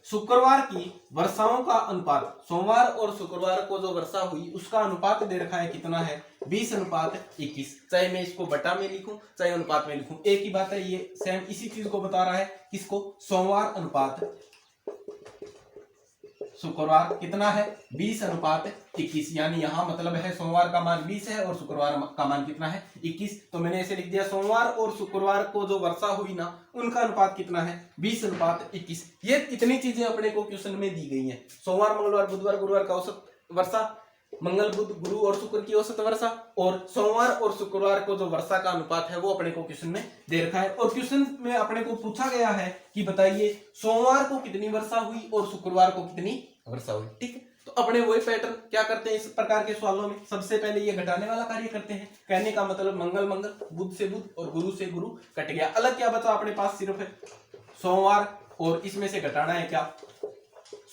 शुक्रवार की वर्षाओं का अनुपात। सोमवार और शुक्रवार को जो वर्षा हुई उसका अनुपात दे रखा है, कितना है, 20:21। चाहे मैं इसको बटा में लिखूं चाहे अनुपात में लिखूं, एक ही बात है। ये सेम इसी चीज को बता रहा है, किसको, सोमवार अनुपात शुक्रवार कितना है, 20:21। यानी यहाँ मतलब है सोमवार का मान 20 है और शुक्रवार का मान कितना है, 21। तो मैंने ऐसे लिख दिया, सोमवार और शुक्रवार को जो वर्षा हुई ना, उनका अनुपात कितना है, 20:21। ये इतनी चीजें अपने को क्वेश्चन में दी गई हैं। सोमवार, मंगलवार, बुधवार, गुरुवार का औसत वर्षा, मंगल, बुध, गुरु और शुक्र की औसत वर्षा, और सोमवार और शुक्रवार को जो वर्षा का अनुपात है वो अपने को क्वेश्चन में दे रखा है। और क्वेश्चन में अपने को पूछा गया है कि बताइए सोमवार को कितनी वर्षा हुई और शुक्रवार को कितनी वर्षा हुई। ठीक है, तो अपने वही पैटर्न क्या करते हैं इस प्रकार के सवालों में, सबसे पहले ये घटाने वाला कार्य करते हैं। कहने का मतलब मंगल मंगल, बुध से बुध और गुरु से गुरु कट गया। अलग क्या बचा अपने पास, सिर्फ है सोमवार और इसमें से घटाना है क्या,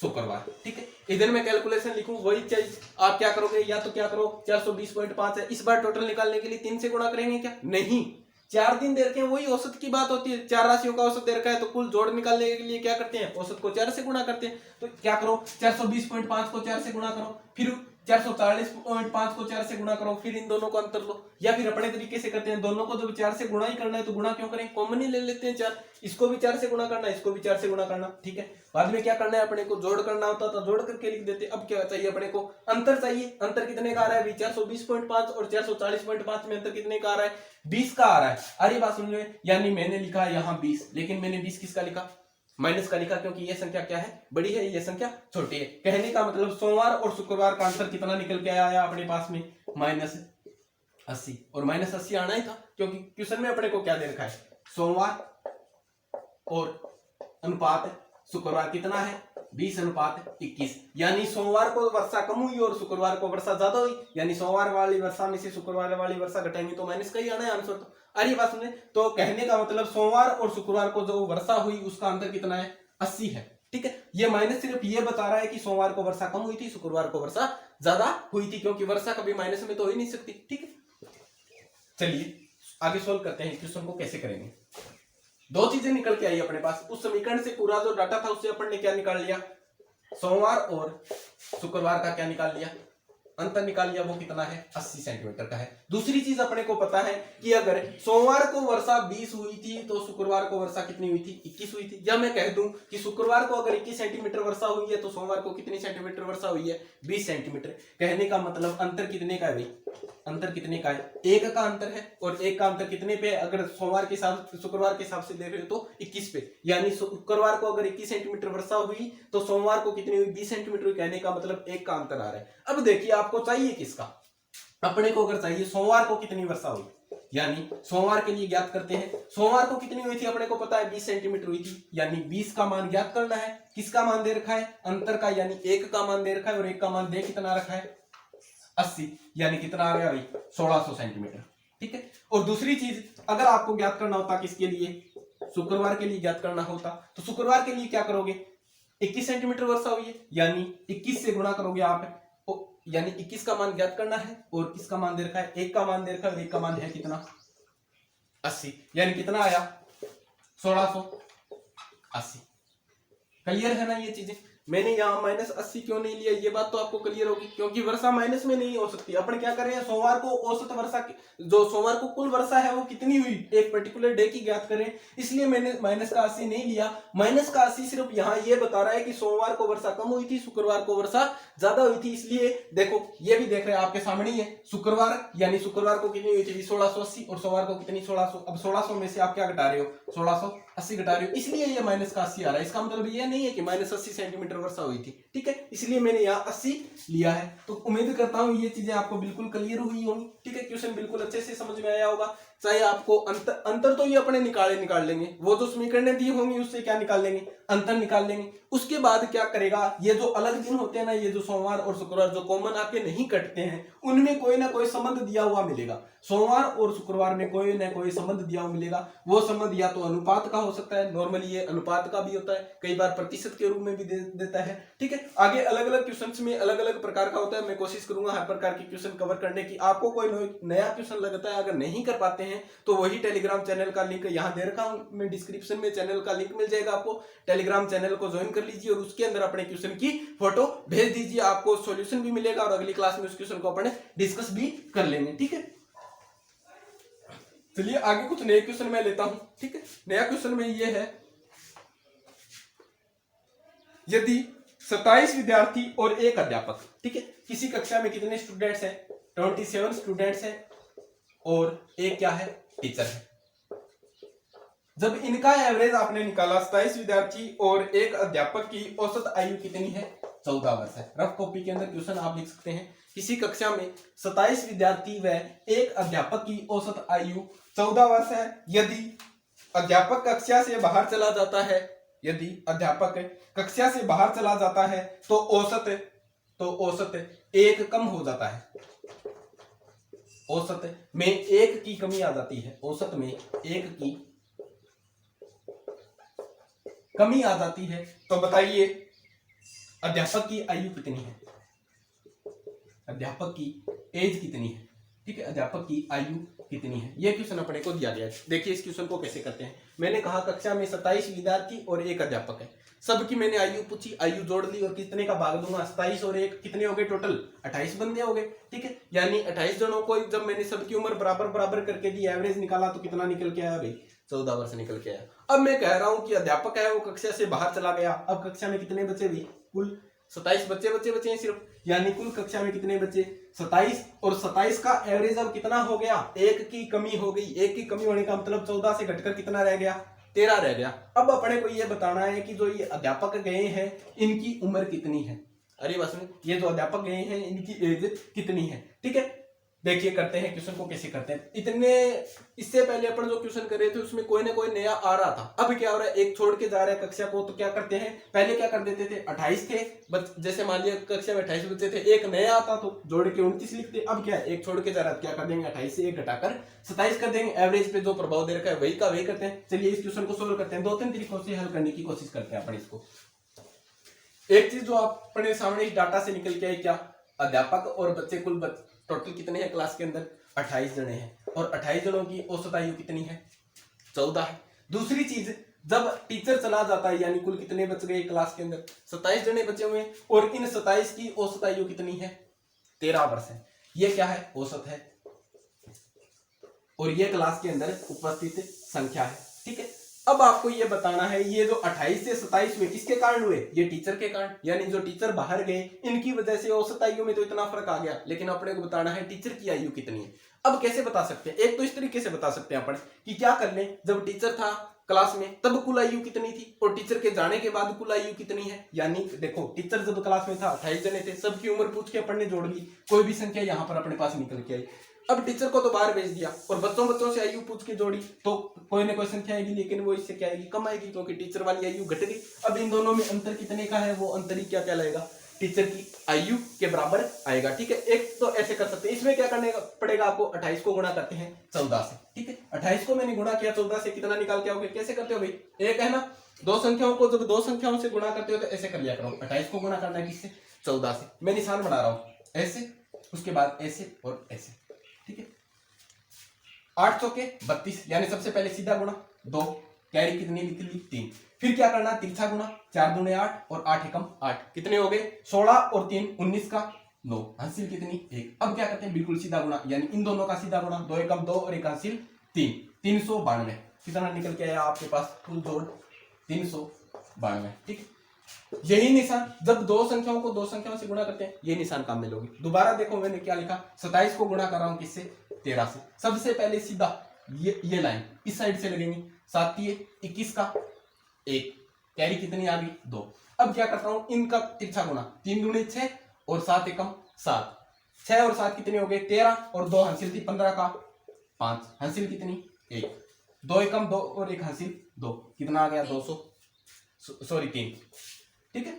शुक्रवार। ठीक है, इधर मैं कैलकुलेशन लिखूं, वही चीज आप क्या करोगे, या तो क्या करो, 420.5 है, इस बार टोटल निकालने के लिए 3 से गुणा करेंगे क्या, नहीं, 4 दिन दे रखे हैं, वही औसत की बात होती है। 4 राशियों का औसत दे रखा है तो कुल जोड़ निकालने के लिए क्या करते हैं, औसत को 4 से गुणा करते हैं। तो क्या करो, 420.5 को 4 से गुणा करो, फिर 440.5 को 4 से गुणा करो, फिर इन दोनों को अंतर लो, या फिर अपने तरीके से करते हैं, दोनों को जब 4 से गुणा ही करना है तो गुणा क्यों करें, कॉमन ही ले लेते हैं 4, इसको भी 4 से गुणा करना, इसको भी 4 से गुणा करना। ठीक है, बाद में क्या करना है, अपने को जोड़ करना होता तो जोड़ करके लिख देते। अब क्या चाहिए अपने को, अंतर चाहिए। अंतर कितने का आ रहा है, 420.5 और 440.5 में अंतर कितने का आ रहा है, 20 का आ रहा है। अरे बात सुन लो, यानी मैंने लिखा है यहाँ 20, लेकिन मैंने 20 किसका लिखा, माइनस का लिखा क्योंकि ये संख्या क्या है, बड़ी है, ये संख्या छोटी है। कहने का मतलब सोमवार और शुक्रवार का आंसर कितना निकल के आया अपने पास में, -80। और -80 आना ही था क्योंकि क्वेश्चन में अपने को क्या दे रखा है, सोमवार और अनुपात शुक्रवार कितना है, 20:21। यानी सोमवार को वर्षा कम हुई और शुक्रवार को वर्षा ज्यादा हुई, यानी सोमवार वाली वर्षा में से शुक्रवार वाली वर्षा घटाएंगे तो माइनस का ही आना है आंसर। तो अरे बात सुने, तो कहने का मतलब सोमवार और शुक्रवार को जो वर्षा हुई उसका अंतर कितना है, 80 है। ठीक है, ये माइनस सिर्फ ये बता रहा है कि सोमवार को वर्षा कम हुई थी, शुक्रवार को वर्षा ज्यादा हुई थी, क्योंकि वर्षा कभी माइनस में तो हो ही नहीं सकती। ठीक है, चलिए आगे सोल्व करते हैं। क्वेश्चन को कैसे करेंगे, दो चीजें निकल के आई अपने पास। उस समीकरण से पूरा जो डाटा था उससे अपन ने क्या निकाल लिया, सोमवार और शुक्रवार का क्या निकाल लिया, अंतर निकाल लिया, वो कितना है, 80 सेंटीमीटर का है। दूसरी चीज अपने को पता है कि अगर सोमवार को वर्षा 20 हुई थी तो शुक्रवार को वर्षा कितनी हुई थी, 21 हुई थी। या मैं कह दूं कि शुक्रवार को अगर 21 सेंटीमीटर वर्षा हुई है तो सोमवार को कितनी सेंटीमीटर वर्षा हुई है, 20 सेंटीमीटर। कहने का मतलब अंतर कितने का है भाई, अंतर कितने का है, 1 का अंतर है। और 1 का अंतर कितने पे, अगर सोमवार के हिसाब शुक्रवार के हिसाब से देख रहे हो तो 21 पे। यानी शुक्रवार को अगर 21 सेंटीमीटर वर्षा हुई तो सोमवार को कितनी हुई, 20 सेंटीमीटर। कहने का मतलब 1 का अंतर आ रहा है। अब देखिए आपको चाहिए किसका, अपने को अगर चाहिए सोमवार को कितनी वर्षा हुई, यानी सोमवार के लिए ज्ञात करते हैं। सोमवार को कितनी हुई थी अपने को पता है, 20 सेंटीमीटर हुई थी। यानी 20 का मान ज्ञात करना है। किसका मान दे रखा है, अंतर का, यानी 1 का मान दे रखा है और 1 का मान दे कितना रखा है, 80। यानी कितना आ गया भाई, 1600 सेंटीमीटर। ठीक है, और दूसरी चीज अगर आपको ज्ञात करना होता किसके लिए, शुक्रवार के लिए ज्ञात करना होता तो शुक्रवार के लिए क्या करोगे, 21 सेंटीमीटर वर्षा हुई है, यानी 21 से गुणा करोगे आप, यानी 21 का मान ज्ञात करना है। और किसका मान दे रखा है, 1 का मान दे रखा है और 1 का मान है कितना, 80। यानी कितना आया, 1680। क्लियर है ना ये चीजें। मैंने यहाँ -80 क्यों नहीं लिया, ये बात तो आपको क्लियर होगी, क्योंकि वर्षा माइनस में नहीं हो सकती। अपन क्या कर रहे हैं, सोमवार को औसत वर्षा, जो सोमवार को कुल वर्षा है वो कितनी हुई, एक पर्टिकुलर डे की ज्ञात करें, इसलिए मैंने -80 नहीं लिया। -80 सिर्फ यहाँ ये बता रहा है कि सोमवार को वर्षा कम हुई थी, शुक्रवार को वर्षा ज्यादा हुई थी। इसलिए देखो ये भी देख रहे हैं आपके सामने ही है, शुक्रवार यानी शुक्रवार को कितनी हुई थी, 1680, और सोमवार को कितनी, 1600। अब 1600 में से आप क्या घटा रहे हो, 1680 घटा रहे हो, इसलिए ये -80 आ रहा है। इसका मतलब ये नहीं है कि -80 सेंटीमीटर वर्षा हुई थी। ठीक है, इसलिए मैंने यहाँ 80 लिया है। तो उम्मीद करता हूँ ये चीजें आपको बिल्कुल क्लियर हुई होंगी। ठीक है, क्वेश्चन बिल्कुल अच्छे से समझ में आया होगा। चाहे आपको अंतर तो ये अपने निकाल लेंगे, वो जो समीकरण दी होंगी उससे क्या निकाल लेंगे, अंतर निकाल लेंगे। उसके बाद क्या करेगा, ये जो अलग दिन होते हैं ना, ये जो सोमवार और शुक्रवार जो कॉमन आके नहीं कटते हैं, उनमें कोई ना कोई संबंध दिया हुआ मिलेगा। सोमवार और शुक्रवार में कोई ना कोई संबंध दिया हुआ मिलेगा। वो संबंध या तो अनुपात का हो सकता है, नॉर्मली ये अनुपात का भी होता है, कई बार प्रतिशत के रूप में भी देता है। ठीक है, आगे अलग अलग क्वेश्चन में अलग अलग प्रकार का होता है। मैं कोशिश करूंगा हर प्रकार के क्वेश्चन कवर करने की। आपको कोई नया क्वेश्चन लगता है, अगर नहीं कर पाते हैं तो वही टेलीग्राम चैनल का लिंक यहाँ दे रखा हूं मैं, डिस्क्रिप्शन में चैनल का लिंक मिल जाएगा आपको। टेलीग्राम चैनल को ज्वाइन कर लीजिए और उसके अंदर अपने क्वेश्चन की फोटो भेज दीजिए, आपको सॉल्यूशन भी मिलेगा और अगली क्लास में उस क्वेश्चन को अपने डिस्कस भी कर लेंगे। ठीक है, चलिए आगे कुछ नए क्वेश्चन मैं लेता हूं। ठीक है, नया क्वेश्चन में ये है, यदि 27 विद्यार्थी और एक अध्यापक, ठीक है, किसी कक्षा में कितने स्टूडेंट्स हैं, 27 स्टूडेंट्स हैं और एक क्या है, टीचर है। जब इनका एवरेज आपने निकाला, 27 विद्यार्थी और एक अध्यापक की औसत आयु कितनी है, 14 वर्ष है। रफ कॉपी के अंदर क्वेश्चन आप लिख सकते हैं, किसी कक्षा में 27 विद्यार्थी व एक अध्यापक की औसत आयु 14 वर्ष है। यदि अध्यापक कक्षा से बाहर चला जाता है, यदि अध्यापक कक्षा से बाहर चला जाता है तो औसत एक कम हो जाता है, औसत में एक की कमी आ जाती है, औसत में एक की कमी आ जाती है। तो बताइए अध्यापक की आयु कितनी है, अध्यापक की एज कितनी है। ठीक है, अध्यापक की आयु कितनी है, यह क्वेश्चन अपने को दिया गया है। देखिए इस क्वेश्चन को कैसे करते हैं। मैंने कहा कक्षा में 27 विद्यार्थी और एक अध्यापक है, सबकी मैंने आयु पूछी, आयु जोड़ ली और कितने का भाग दूंगा, 27 और एक कितने हो गए, टोटल 28 बंदे हो गए। ठीक है, यानी 28 जनों को जब मैंने सबकी उम्र बराबर करके दी, एवरेज निकाला तो कितना निकल के आया भाई, 14 वर्ष निकल के आया। अब मैं कह रहा हूं कि अध्यापक है वो कक्षा से बाहर चला गया, अब कक्षा में कितने बचे भी, कुल 27 बच्चे हैं सिर्फ, यानी कुल कक्षा में कितने बच्चे, 27, और 27 का एवरेज अब कितना हो गया, एक की कमी हो गई। एक की कमी होने का मतलब 14 से घटकर कितना रह गया, 13 रह गया। अब अपने को ये बताना है कि जो ये अध्यापक गए हैं इनकी उम्र कितनी है। अरे बस में ये जो अध्यापक गए हैं इनकी एज कितनी है। ठीक है, देखिए करते हैं क्वेश्चन को कैसे करते हैं। इतने इससे पहले अपन जो क्वेश्चन कर रहे थे उसमें कोई ना कोई नया आ रहा था। अब क्या हो रहा है, एक छोड़ के जा रहा है कक्षा को, तो क्या करते हैं, पहले क्या कर देते थे 28 थे जैसे मान लिया कक्षा में 28 बच्चे थे, एक नया आता तो जोड़ के 29 लिखते। अब क्या है, एक छोड़ के जा रहा है, क्या कर देंगे 28 से एक घटाकर 27 कर देंगे। एवरेज पे जो प्रभाव दे रखा है वही का वही करते हैं। चलिए इस क्वेश्चन को सोल्व करते हैं, 2-3 तरीकों से हल करने की कोशिश करते हैं अपन इसको। एक चीज जो अपने सामने इस डाटा से निकल के आई, क्या अध्यापक और बच्चे कुल टोटल कितने हैं क्लास के अंदर, 28 जने हैं और 28 जनों की औसत आयु कितनी है, 14 है। दूसरी चीज, जब टीचर चला जाता है यानी कुल कितने बच गए क्लास के अंदर, 27 जने बचे हुए हैं और इन 27 की औसत आयु कितनी है, 13 वर्ष है। ये क्या है, औसत है और ये क्लास के अंदर उपस्थित संख्या है। ठीक है, अब आपको ये बताना है ये जो 28 से 27 हुए किसके कारण हुए, ये टीचर के कारण, यानी जो टीचर बाहर गए इनकी वजह से औसत आयु में तो इतना फर्क आ गया। लेकिन अपने को बताना है टीचर की आयु कितनी है। अब कैसे बता सकते हैं, एक तो इस तरीके से बता सकते हैं अपन कि क्या कर लें, जब टीचर था क्लास में तब कुल आयु कितनी थी और टीचर के जाने के बाद कुल आयु कितनी है। यानी देखो टीचर जब क्लास में था 28 जने थे, सबकी उम्र पूछ के अपन ने जोड़ ली, कोई भी संख्या यहाँ पर अपने पास निकल के आई। अब टीचर को तो बाहर भेज दिया और बच्चों से आयु पूछ के जोड़ी तो कोई ना कोई संख्या आएगी, लेकिन वो इससे क्या आएगी, कम आएगी, क्योंकि टीचर वाली आयु घट गई। अब इन दोनों में अंतर कितने का है, वो अंतर ही क्या कहलाएगा, टीचर की आयु के बराबर आएगा। ठीक है, एक तो ऐसे कर सकते हैं। इसमें क्या करने पड़ेगा आपको, 28 को गुणा करते हैं 14 से। ठीक है, 28 को मैंने गुणा किया 14 से, कितना निकाल के आओगे, कैसे करते हो भाई, एक है ना, दो संख्याओं को जब दो संख्याओं से गुणा करते हो तो ऐसे कर लिया करो, 28 को गुणा करना है किससे, 14 से। मैं निशान बना रहा हूं ऐसे, उसके बाद ऐसे और ऐसे। ठीक है, 8 चौके 32, यानी सबसे पहले सीधा गुणा, 2 कैरी कितनी निकली 3, फिर क्या करना, तिरछा गुणा, 4 दूने 8 और 8 एकम 8, कितने हो गए 16 और 3 19 का 9, हासिल कितनी 1। अब क्या करते हैं, बिल्कुल सीधा गुणा, यानी इन दोनों का सीधा गुणा, 2 एकम 2 और 1 हासिल 3, 392, कितना निकल के आया आपके पास, कुल जोड़ 392। ठीक, यही निशान जब दो संख्याओं को दो संख्याओं से गुणा करते हैं, ये निशान काम में लोगे। दोबारा देखो मैंने क्या लिखा, 27 को गुणा कर रहा हूं किससे, 13 से। सबसे पहले सीधा ये लाइन इस साइड से लगेंगी, 7 21 का 1, कैरी कितनी आ गई 2। अब क्या करता हूं, इनका तिरछा गुणा, 3 दूनी 6 और 7 एकम 7, 6 और 7 कितने हो गए 13 और 2 हासिल थी 15 का 5, हासिल कितनी 1, 2 एकम 2 और 1 हासिल 2, कितना आ गया 200 सॉरी 3। ठीक है,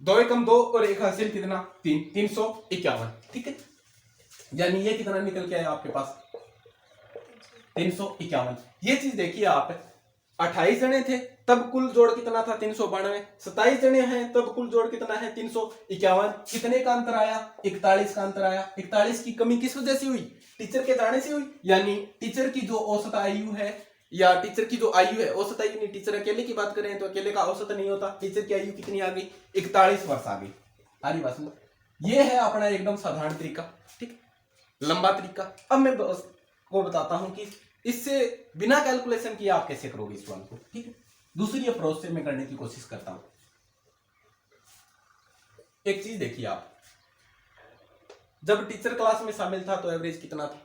2 एकम 2 और 1 हासिल कितना 3, 351। ठीक है, यानी ये कितना निकल के आया आपके पास 351। ये चीज देखिए आप, 28 जने थे तब कुल जोड़ कितना था 392, 27 जने हैं तब कुल जोड़ कितना है 351। कितने का अंतर आया, 41 का अंतर आया। 41 की कमी किस वजह से हुई, टीचर के जाने से हुई। यानी टीचर की जो औसत आयु है या टीचर की जो आयु है, औसत आयु नहीं, टीचर अकेले की बात करें तो अकेले का औसत नहीं होता, टीचर की आयु कितनी आ गई 41 वर्ष आ गई। आ रही बात समझ, ये है अपना एकदम साधारण तरीका। ठीक, लंबा तरीका। अब मैं को बताता हूं कि इससे बिना कैलकुलेशन किए आप कैसे करोगे इस सवाल को। ठीक है, दूसरी अप्रोच से मैं करने की कोशिश करता हूं। एक चीज देखिए आप, जब टीचर क्लास में शामिल था तो एवरेज कितना था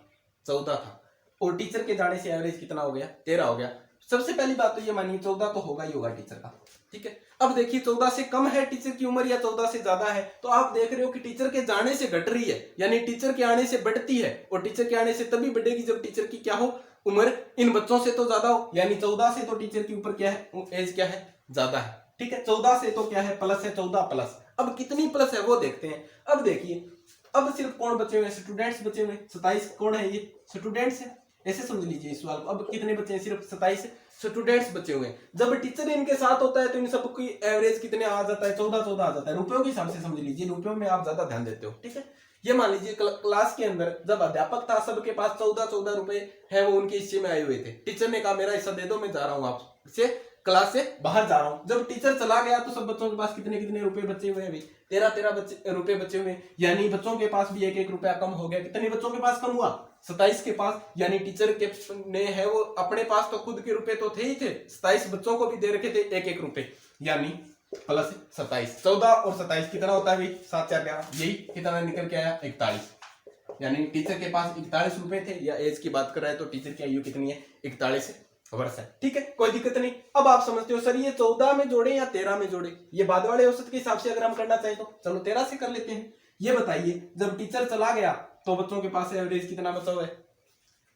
14 था और टीचर के जाने से एवरेज कितना हो गया 13 हो गया। सबसे पहली बात तो ये मानिए 14 तो होगा ही होगा टीचर का। ठीक है, अब देखिए 14 से कम है टीचर की उम्र या 14 से ज्यादा है, तो आप देख रहे हो कि टीचर के जाने से घट रही है, यानी टीचर के आने से बढ़ती है और टीचर के आने से तभी बढ़ेगी जब टीचर की क्या हो, उम्र इन बच्चों से तो ज्यादा हो। यानी 14 से तो टीचर की ऊपर क्या है, एज क्या है, ज्यादा है। ठीक है, 14 से तो क्या है, प्लस है, 14 प्लस। अब कितनी प्लस है वो देखते हैं। अब देखिए, अब सिर्फ कौन बचे हुए, स्टूडेंट्स बचे हुए। 27 कौन है, ये स्टूडेंट्स है, ऐसे समझ लीजिए इस सवाल को। अब कितने बचे हैं, सिर्फ 27 स्टूडेंट्स बचे हुए हैं। जब टीचर इनके साथ होता है तो इन सबकी एवरेज कितने आ जाता है, 14 आ जाता है। रुपयों के हिसाब से समझ लीजिए, रुपयों में आप ज्यादा ध्यान देते हो। ठीक है, ये मान लीजिए क्लास के अंदर जब अध्यापक था सबके पास 14 रुपए है, वो उनके हिस्से में आए हुए थे। टीचर ने कहा मेरा हिस्सा दे दो, मैं जा रहा हूँ आपसे क्लास से बाहर जा रहा हूँ। जब टीचर चला गया तो सब बच्चों के पास कितने कितने रुपए बचे हुए हैं भाई, 13 रुपए बचे हुए हैं। यानी बच्चों के पास भी 1 रुपया कम हो गया। कितने बच्चों के पास कम हुआ, 27 के पास। यानी टीचर के ने है वो अपने पास तो खुद के रुपए तो थे ही थे, 27 बच्चों को भी दे रखे थे 1 रुपए, यानी प्लस 27। 14 और 27 कितना होता है भाई, 7 4 11, यही कितना निकल के आया 41। यानी टीचर के पास 41 रुपए थे, या एज की बात कर रहा है तो टीचर की आयु कितनी है, 41 वर्ष है। ठीक है, कोई दिक्कत नहीं। अब आप समझते हो सर ये 14 में जोड़े या 13 में जोड़े, ये बाद वाले औसत के हिसाब से अगर हम करना चाहें तो चलो 13 से कर लेते हैं। ये बताइए जब टीचर चला गया तो बच्चों के पास एवरेज कितना बचा हुआ है,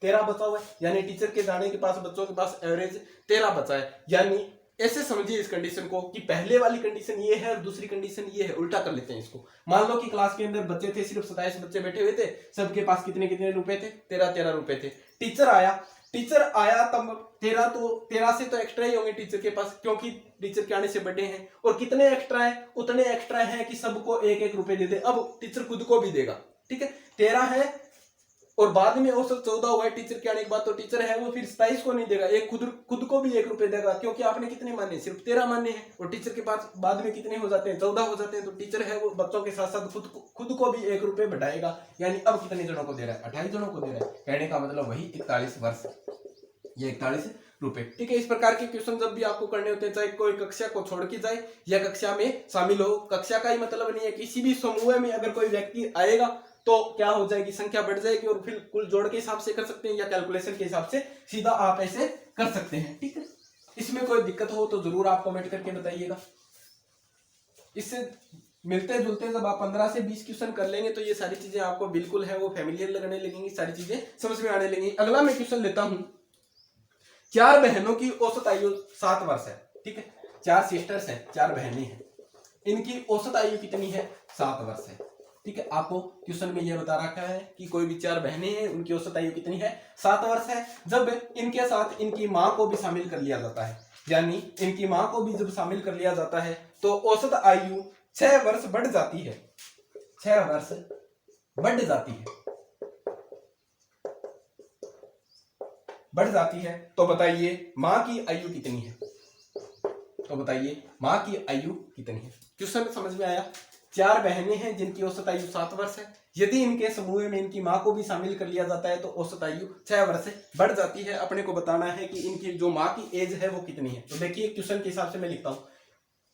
13 बचा हुआ है, यानी टीचर के जाने के पास बच्चों के पास एवरेज 13 बचा है। यानी ऐसे समझिए इस कंडीशन को कि पहले वाली कंडीशन ये है और दूसरी कंडीशन ये है, उल्टा कर लेते हैं इसको। मान लो कि क्लास के अंदर बच्चे थे, सिर्फ 27 बच्चे बैठे हुए थे, सबके पास कितने कितने रुपए थे, 13 रुपए थे। टीचर आया तब 13 से तो एक्स्ट्रा ही होंगे टीचर के पास, क्योंकि टीचर के आने से बड़े हैं, और कितने एक्स्ट्रा है, उतने एक्स्ट्रा है कि सबको 1-1 रुपए दे दे। अब टीचर खुद को भी देगा, ठीक है, 13 है और बाद में औसत 14 हुआ है टीचर के आने के बाद, तो टीचर है वो फिर 27 को नहीं देगा, एक खुद को भी 1 रुपए देगा, क्योंकि आपने कितने माने, सिर्फ 13 माने हैं, और टीचर के पास बाद में कितने हो जाते हैं, 14 हो जाते हैं, तो टीचर है वो बच्चों के साथ साथ खुद को भी 1 रुपए बढ़ाएगा। यानी अब कितने जनों को दे रहा है, 28 जनों को दे रहा है। कहने का मतलब वही 41 वर्ष, ये 41 रुपए। ठीक है, इस प्रकार के क्वेश्चन जब भी आपको करने होते हैं, चाहे कोई कक्षा को छोड़ के जाए या कक्षा में शामिल हो, कक्षा का ही मतलब नहीं है, किसी भी समूह में अगर कोई व्यक्ति आएगा तो क्या हो जाएगी, संख्या बढ़ जाएगी, और फिर कुल जोड़ के हिसाब से कर सकते हैं या कैलकुलेशन के हिसाब से सीधा आप ऐसे कर सकते हैं। ठीक है, इसमें कोई दिक्कत हो तो जरूर आप कमेंट करके बताइएगा। इससे मिलते जुलते जब आप 15 से 20 क्वेश्चन कर लेंगे तो ये सारी चीजें आपको बिल्कुल है वो फैमिलियर लगने लगेंगी, सारी चीजें समझ में आने लगेंगी। अगला मैं क्वेश्चन लेता हूं, 4 बहनों की औसत आयु 7 वर्ष है। ठीक है, 4 सिस्टर्स हैं, 4 बहनें हैं, इनकी औसत आयु कितनी है, 7 वर्ष है। ठीक है, आपको क्वेश्चन में यह बता रखा है कि कोई भी 4 बहनें हैं, उनकी औसत आयु कितनी है, 7 वर्ष है। जब इनके साथ इनकी मां को भी शामिल कर लिया जाता है, यानी इनकी मां को भी जब शामिल कर लिया जाता है तो औसत आयु 6 वर्ष बढ़ जाती है, 6 वर्ष बढ़ जाती है, बढ़ जाती है। तो बताइए मां की आयु कितनी है, तो बताइए मां की आयु कितनी है। क्वेश्चन समझ में आया। 4 बहनें हैं जिनकी औसत आयु 7 वर्ष है, यदि इनके समूह में इनकी मां को भी शामिल कर लिया जाता है तो औसत आयु 6 वर्ष से बढ़ जाती है। अपने को बताना है कि इनकी जो मां की एज है वो कितनी है। तो देखिए क्वेश्चन के हिसाब से मैं लिखता हूं,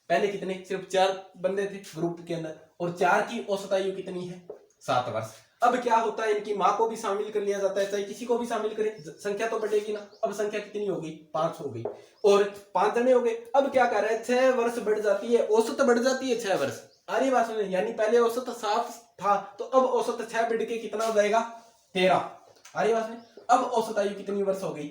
पहले कितने, सिर्फ 4 बंदे थे ग्रुप के अंदर, और 4 की औसत आयु कितनी है, 7 वर्ष। अब क्या होता है, इनकी मां को भी शामिल कर लिया जाता है, चाहे किसी को भी शामिल करे, संख्या तो बढ़ेगी ना। अब संख्या कितनी हो गई, 5 हो गई, और 5 जने हो गए। अब क्या कर रहे हैं, 6 वर्ष बढ़ जाती है, औसत बढ़ जाती है 6 वर्ष। अरे बात सुनिए, यानी पहले औसत 7 था तो अब औसत 6 बढ़ के कितना हो जाएगा, 13। अरे बात सुनिए, अब औसत आयु कितनी वर्ष हो गई,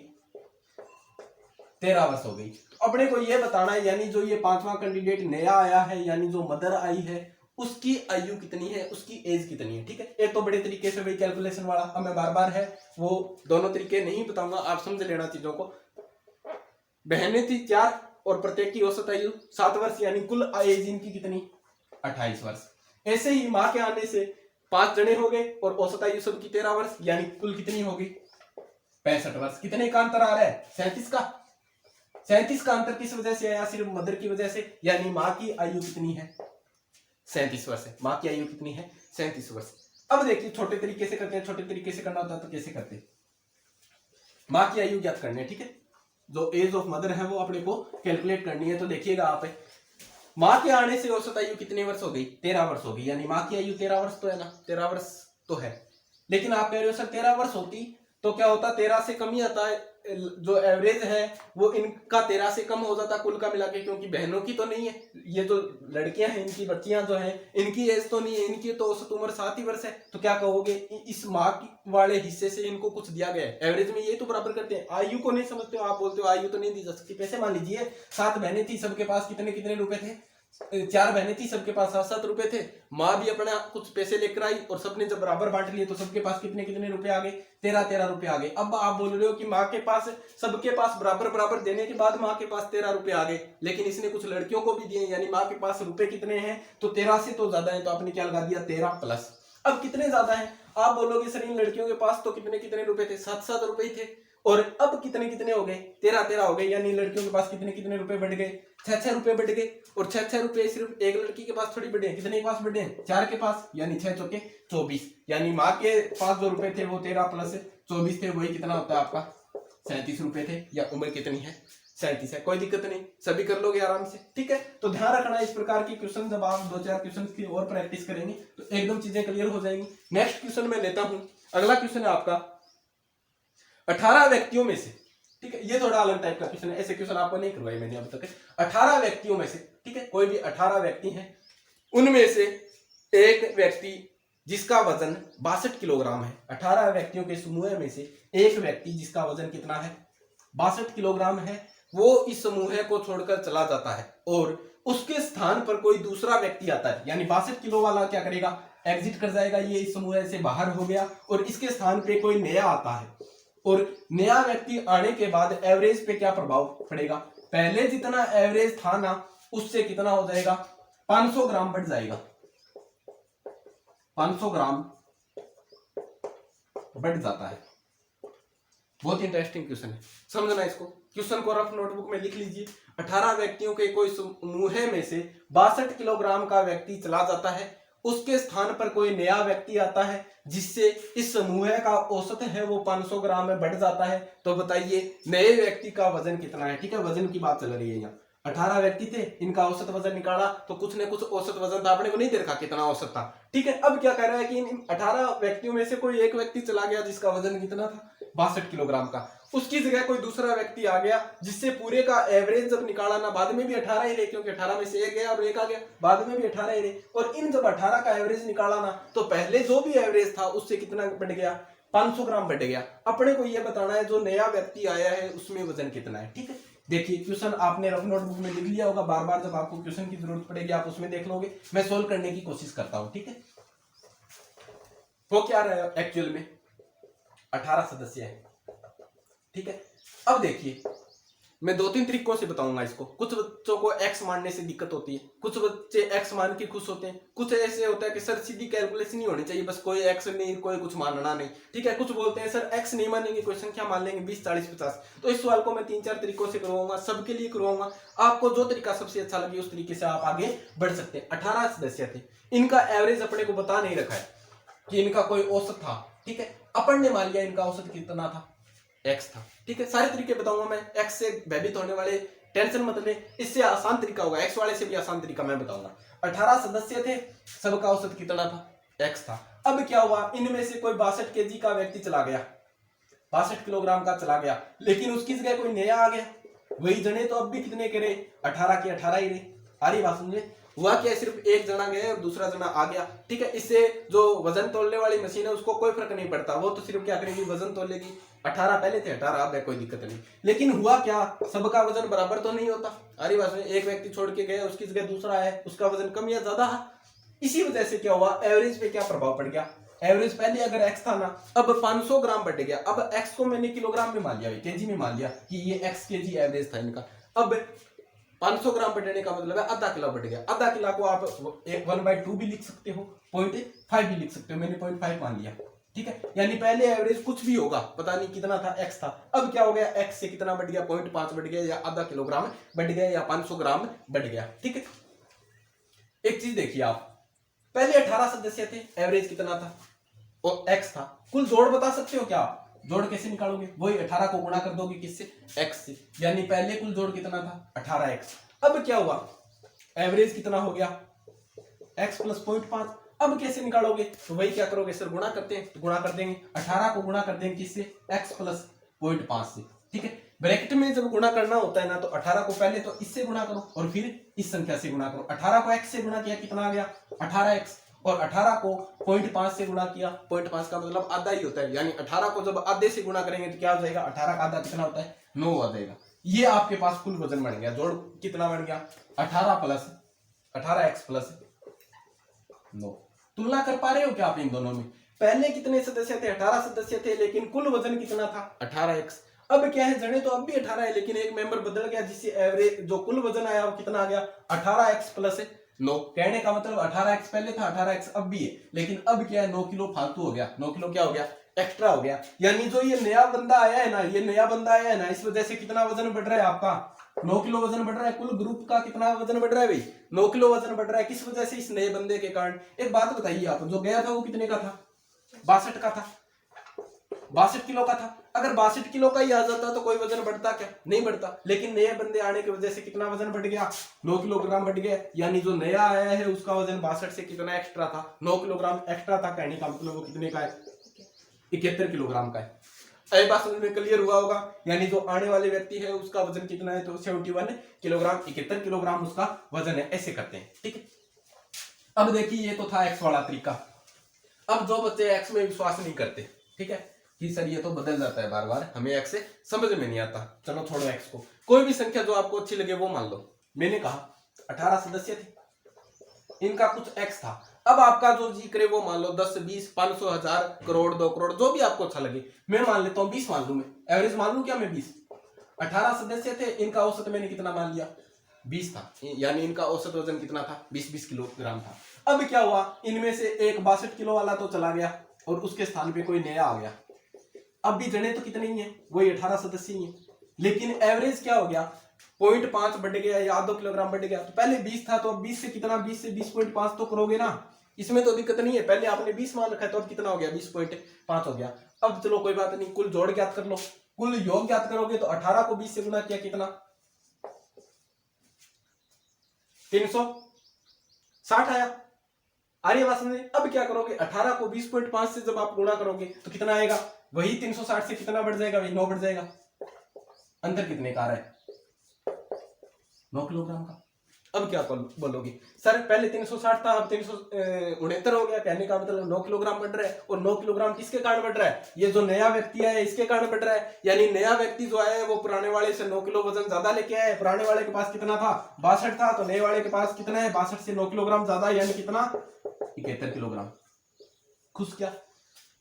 13 वर्ष हो गई। अपने को यह बताना है, यानी जो ये 5वां कैंडिडेट नया आया है, यानी जो मदर आई है, उसकी आयु कितनी है, उसकी एज कितनी है। ठीक है, एक तो बड़े तरीके से भाई कैलकुलेशन वाला, अब मैं बार बार है वो दोनों तरीके नहीं बताऊंगा, आप समझ लेना चीजों को। बहनें थी 4 और प्रत्येक की औसत आयु 7 वर्ष, यानी कुल एज इनकी कितनी, 28 वर्ष। ऐसे ही मां के आने से 5 जने हो गए और औसत आयु सबकी 13 वर्ष, यानी कुल कितनी होगी, 65 वर्ष। कितने का अंतर आ रहा है, 37 का। 37 का अंतर किस वजह से आया, सिर्फ मदर की वजह से, यानी मां की आयु कितनी है, 37 वर्ष है। मां की आयु कितनी है, 37 वर्ष। अब देखिए छोटे तरीके से करते हैं, छोटे तरीके से करना होता है तो कैसे करते हैं, मां की आयु ज्ञात करनी है। ठीक है, जो एज ऑफ मदर है वो अपने को कैलकुलेट करनी है। तो देखिएगा आप, मां के आने से औसत आयु कितने वर्ष हो गई, 13 वर्ष हो गई, यानी मां की आयु 13 वर्ष तो है ना, 13 वर्ष तो है। लेकिन आप कह रहे हो सर 13 वर्ष होती तो क्या होता, 13 से कम ही आता है, जो एवरेज है वो इनका 13 से कम हो जाता कुल का मिला के, क्योंकि बहनों की तो नहीं है, ये जो लड़कियां हैं इनकी बच्चियां जो हैं इनकी एज तो नहीं है, इनकी तो औसत उम्र 7 ही वर्ष है। तो क्या कहोगे, इस मां वाले हिस्से से इनको कुछ दिया गया है, एवरेज में ये तो बराबर करते हैं। आयु को नहीं समझते हो आप, बोलते हो आयु तो नहीं दी जा सकती। पैसे मान लीजिए 7 बहनें थी, सबके पास कितने कितने रुपए थे, 4 बहनें थी, सबके पास 7-7 रुपए थे। माँ भी अपना कुछ पैसे लेकर आई और सबने जब बराबर बांट लिए तो सबके पास कितने कितने रुपए आ गए, 13-13 रुपए आ गए। अब आप बोल रहे हो कि माँ के पास, सबके पास बराबर बराबर देने के बाद माँ के पास 13 रुपए आ गए, लेकिन इसने कुछ लड़कियों को भी दिए, यानी माँ के पास रुपए कितने हैं, तो 13 से तो ज्यादा है। तो आपने क्या लगा दिया, 13 प्लस। अब कितने ज्यादा है, आप बोलोगे सर इन लड़कियों के पास तो कितने कितने रुपए थे, 7-7 रुपए थे, और अब कितने कितने हो गए, 13-13 हो गए, यानी लड़कियों के पास कितने कितने रुपए बढ़ गए, 6-6 रुपए बढ़ गए। और 6-6 रुपए सिर्फ एक लड़की के पास थोड़ी बढ़े हैं, कितने के पास बढ़े हैं, 4 के पास, यानी 6 चौके 24, यानी माँ के पास जो रुपए थे वो 13 प्लस 24 थे, वही कितना होता है आपका 37 रुपए थे। या उम्र कितनी है, 37 है। कोई दिक्कत नहीं, सभी कर लोगे आराम से, ठीक है। तो ध्यान रखना इस प्रकार के क्वेश्चन जब आप 2-4 क्वेश्चन की और प्रैक्टिस करेंगे तो एकदम चीजें क्लियर हो जाएंगी। नेक्स्ट क्वेश्चन मैं लेता हूं। अगला क्वेश्चन है आपका 18 व्यक्तियों में से, ठीक है, ये थोड़ा अलग टाइप का क्वेश्चन है, ऐसे क्वेश्चन आपको नहीं करवाए मैंने अब तक। 18 व्यक्तियों में से, ठीक है, कोई भी 18 व्यक्ति हैं, उनमें से एक व्यक्ति जिसका वजन 62 किलोग्राम है। 18 व्यक्तियों के समूह में से एक व्यक्ति जिसका वजन कितना है, 62 किलोग्राम है, वो इस समूह को छोड़कर चला जाता है और उसके स्थान पर कोई दूसरा व्यक्ति आता है। यानी 62 किलो वाला क्या करेगा, एग्जिट कर जाएगा, ये इस समूह से बाहर हो गया और इसके स्थान पे कोई नया आता है। और नया व्यक्ति आने के बाद एवरेज पे क्या प्रभाव पड़ेगा, पहले जितना एवरेज था ना उससे कितना हो जाएगा, 500 ग्राम बढ़ जाएगा, 500 ग्राम बढ़ जाता है। बहुत इंटरेस्टिंग क्वेश्चन है, समझना इसको। क्वेश्चन को रफ नोटबुक में लिख लीजिए। 18 व्यक्तियों के कोई समूह में से 62 किलोग्राम का व्यक्ति चला जाता है, उसके स्थान पर कोई नया व्यक्ति आता है जिससे इस समूह का औसत है वो 500 ग्राम में बढ़ जाता है। तो बताइए नए व्यक्ति का वजन कितना है, ठीक है, वजन की बात चल रही है यहाँ। 18 व्यक्ति थे, इनका औसत वजन निकाला तो कुछ न कुछ औसत वजन था, आपने को नहीं दे रखा कितना औसत था, ठीक है। अब क्या कह रहा है कि इन 18 व्यक्तियों में से कोई एक व्यक्ति चला गया जिसका वजन कितना था, 62 किलोग्राम का, उसकी जगह कोई दूसरा व्यक्ति आ गया जिससे पूरे का एवरेज जब निकाला ना बाद में भी 18 ही रहे, क्योंकि 18 में से एक गया और एक आ गया, बाद में भी 18 ही रहे। और इन जब 18 का एवरेज निकाला ना तो पहले जो भी एवरेज था उससे कितना बढ़ गया, 500 ग्राम बढ़ गया। अपने को यह बताना है जो नया व्यक्ति आया है उसमें वजन कितना है, ठीक है। देखिए क्वेश्चन आपने रफ नोटबुक में लिख लिया होगा, बार बार जब आपको क्वेश्चन की जरूरत पड़ेगी आप उसमें देख लोगे, मैं सोल्व करने की कोशिश करता हूं, ठीक है। वो क्या रहा है एक्चुअल में 18 सदस्य है, ठीक है। अब देखिए मैं 2-3 तरीकों से बताऊंगा इसको। कुछ बच्चों को x मानने से दिक्कत होती है, कुछ बच्चे x मान के खुश होते हैं, कुछ ऐसे होता है कि सर सीधी कैलकुलेशन नहीं होनी चाहिए, बस कोई x नहीं कोई कुछ मानना नहीं, ठीक है। कुछ बोलते हैं सर x नहीं मानेंगे कोई संख्या मान लेंगे 20, 40, 50। तो इस सवाल को मैं 3-4 तरीकों से करवाऊंगा, सबके लिए करवाऊंगा। आपको जो तरीका सबसे अच्छा लगे उस तरीके से आप आगे बढ़ सकते हैं। 18 सदस्य थे, इनका एवरेज अपने को बता नहीं रखा है कि इनका कोई औसत था, ठीक है। अपन ने मान लिया इनका औसत कितना था, x था, ठीक है। सारे तरीके बताऊंगा मैं, x से भयभीत होने वाले टेंशन मत ले, इससे आसान तरीका होगा, x वाले से भी आसान तरीका मैं बताऊंगा। 18 सदस्य थे, सबका औसत कितना था, x था। अब क्या हुआ, इनमें से कोई 62 kg का व्यक्ति चला गया, 62 किलोग्राम का चला गया, लेकिन उसकी जगह कोई नया आ गया। वही जने तो अब भी कितने के रहे, 18 के 18 ही रहे। आ रही बात समझे, हुआ क्या, सिर्फ एक जना गया और दूसरा जना आ गया, ठीक है। इससे जो वजन तोलने वाली मशीन है उसको कोई फर्क नहीं पड़ता, वो तो सिर्फ क्या करेगी, वजन तोलेगी। 18 पहले थे, 18 अब है, कोई दिक्कत नहीं। लेकिन हुआ क्या, सबका वजन बराबर तो नहीं होता। अरे बात, एक व्यक्ति छोड़ के गया उसकी जगह दूसरा है, उसका वजन कम या ज्यादा है। इसी वजह से क्या हुआ, एवरेज पे क्या प्रभाव पड़ गया। एवरेज पहले अगर x था ना, अब 500 ग्राम बढ़ गया। अब x को मैंने किलोग्राम में मान लिया, केजी में मान लिया कि ये x केजी एवरेज था इनका। अब 500 ग्राम बढ़ने का मतलब है आधा किलो बढ़ गया। आधा किलो को आप 1/2 भी लिख सकते हो, 0.5 भी लिख सकते हो, मैंने 0.5 मान लिया, ठीक है। यानी पहले एवरेज कुछ भी होगा, पता नहीं कितना था, x था। अब क्या हो गया, x से कितना बढ़ गया, 0.5 बढ़ गया, या आधा किलोग्राम बढ़ गया, या 500 ग्राम बढ़ गया, ठीक है। एक चीज देखिए आप, पहले 18 सदस्य थे, एवरेज कितना था और x था। कुल जोड़ बता सकते हो क्या आप, जोड़ कैसे निकालोगे, वही 18 को गुणा कर दोगे किससे, x से, यानी पहले कुल जोड़ कितना था 18x। अब क्या हुआ, एवरेज कितना हो गया, x प्लस 0.5। अब कैसे निकालोगे, तो वही क्या करोगे सर, गुणा करते हैं तो गुणा कर देंगे, 18 को गुणा कर देंगे किससे, x प्लस 0.5 से, ठीक है। ब्रैकेट में जब गुणा करना होता है ना तो 18 को पहले तो इससे गुणा करो और फिर इस संख्या से गुणा करो। 18 को x से गुणा किया कितना आ गया 18x, और 18 को 0.5 से गुणा किया, 0.5 का मतलब आधा ही होता है, यानी 18 को जब आधे से गुणा करेंगे तो क्या हो जाएगा, 18 का आधा कितना होता है 9 आ जाएगा। ये आपके पास कुल वजन बन गया, जोड़ कितना बन गया 18x प्लस 9। तुलना कर पा रहे हो क्या आप इन दोनों में, पहले कितने सदस्य थे, 18 सदस्य थे, लेकिन कुल वजन कितना था 18x। अब क्या है, जने तो अब भी 18 है, लेकिन एक मेंबर बदल गया जिससे एवरेज जो कुल वजन आया वो कितना आ गया 18x प्लस 9। कहने का मतलब 18x पहले था, 18x अब भी है, लेकिन अब क्या है 9 किलो फालतू हो गया, 9 किलो क्या हो गया, एक्स्ट्रा हो गया। यानी जो ये नया बंदा आया है ना, ये नया बंदा आया है ना, इस वजह से कितना वजन बढ़ रहा है आपका, 9 किलो वजन बढ़ रहा है। कुल ग्रुप का कितना वजन बढ़ रहा है भाई, 9 किलो वजन बढ़ रहा है। किस वजह से, इस नए बंदे के कारण। एक बात बताइए आप, जो गया था वो कितने का था, 62 का था, 62 किलो का था। अगर 62 किलो का ही आ जाता तो कोई वजन बढ़ता क्या? नहीं बढ़ता। लेकिन नए बंदे आने की वजह से कितना वजन बढ़ गया? 9 किलोग्राम बढ़ गया। यानी जो नया आया है उसका वजन 62 से कितना एक्स्ट्रा था? 9 किलोग्राम एक्स्ट्रा था। कहने का मतलब वो कितने का है? 71 किलोग्राम का है। ये बात समझ में क्लियर हुआ होगा। यानी जो आने वाले व्यक्ति है उसका वजन कितना है? तो 71 किलोग्राम, 71 किलोग्राम उसका वजन है। ऐसे करते हैं, ठीक है। अब देखिए, ये तो था एक्स वाला तरीका। अब जो बच्चे एक्स में विश्वास नहीं करते, ठीक है, कि सर ये तो बदल जाता है बार बार, हमें एक्स से समझ में नहीं आता, चलो छोड़ो एक्स को, कोई भी संख्या जो आपको अच्छी लगे वो मान लो। मैंने कहा 18 सदस्य थे, इनका कुछ एक्स था। अब आपका जो जी करे वो मान लो 10, 20, 500, 1000, करोड़, 2 करोड़, जो भी आपको अच्छा लगे। मैं मान लेता हूँ 20 मान लू, मैं एवरेज मान लू क्या? मैं 20। 18 सदस्य थे, इनका औसत मैंने कितना मान लिया? 20 था। यानी इनका औसत वजन कितना था? 20-20 किलोग्राम था। अब क्या हुआ, इनमें से एक 62 किलो वाला तो चला गया और उसके स्थान पे कोई नया आ गया। अब भी जने तो कितने ही है? वही 18 सदस्य ही है। लेकिन एवरेज क्या हो गया? 0.5 बढ़ गया या 2 किलोग्राम बढ़ गया। तो पहले 20 था, तो अब 20 से कितना? 20 से 20.5 तो करोगे ना, इसमें तो दिक्कत नहीं है। पहले आपने 20 मान रखा है, तो अब कितना हो गया? 20.5 हो गया। अब चलो कोई बात नहीं, कुल जोड़ ज्ञात कर लो। कुल योग ज्ञात करोगे तो 18 को 20 से गुना किया, कितना? 360 आया। आ रही है बात समझे? अब क्या करोगे? 18 को 20.5 से जब आप गुणा करोगे तो कितना आएगा? वही 360 से कितना बढ़ जाएगा? वही 9 बढ़ जाएगा। अंतर कितने का आ रहा है? 9 किलोग्राम का। अब क्या बोलोगे? सर पहले 360 था, अब 369 हो गया। कहने का मतलब 9 किलोग्राम बढ़ रहा है। और 9 किलोग्राम किसके कारण बढ़ रहा है? ये जो नया व्यक्ति है इसके कारण बढ़ रहा है। यानी नया व्यक्ति जो है वो पुराने वाले से 9 किलो वजन ज्यादा लेके आया है। पुराने वाले के पास कितना था? 62 था, तो नए वाले के पास कितना है? 62 से 9 किलोग्राम ज्यादा, यानी कितना? 71 किलोग्राम। खुश क्या?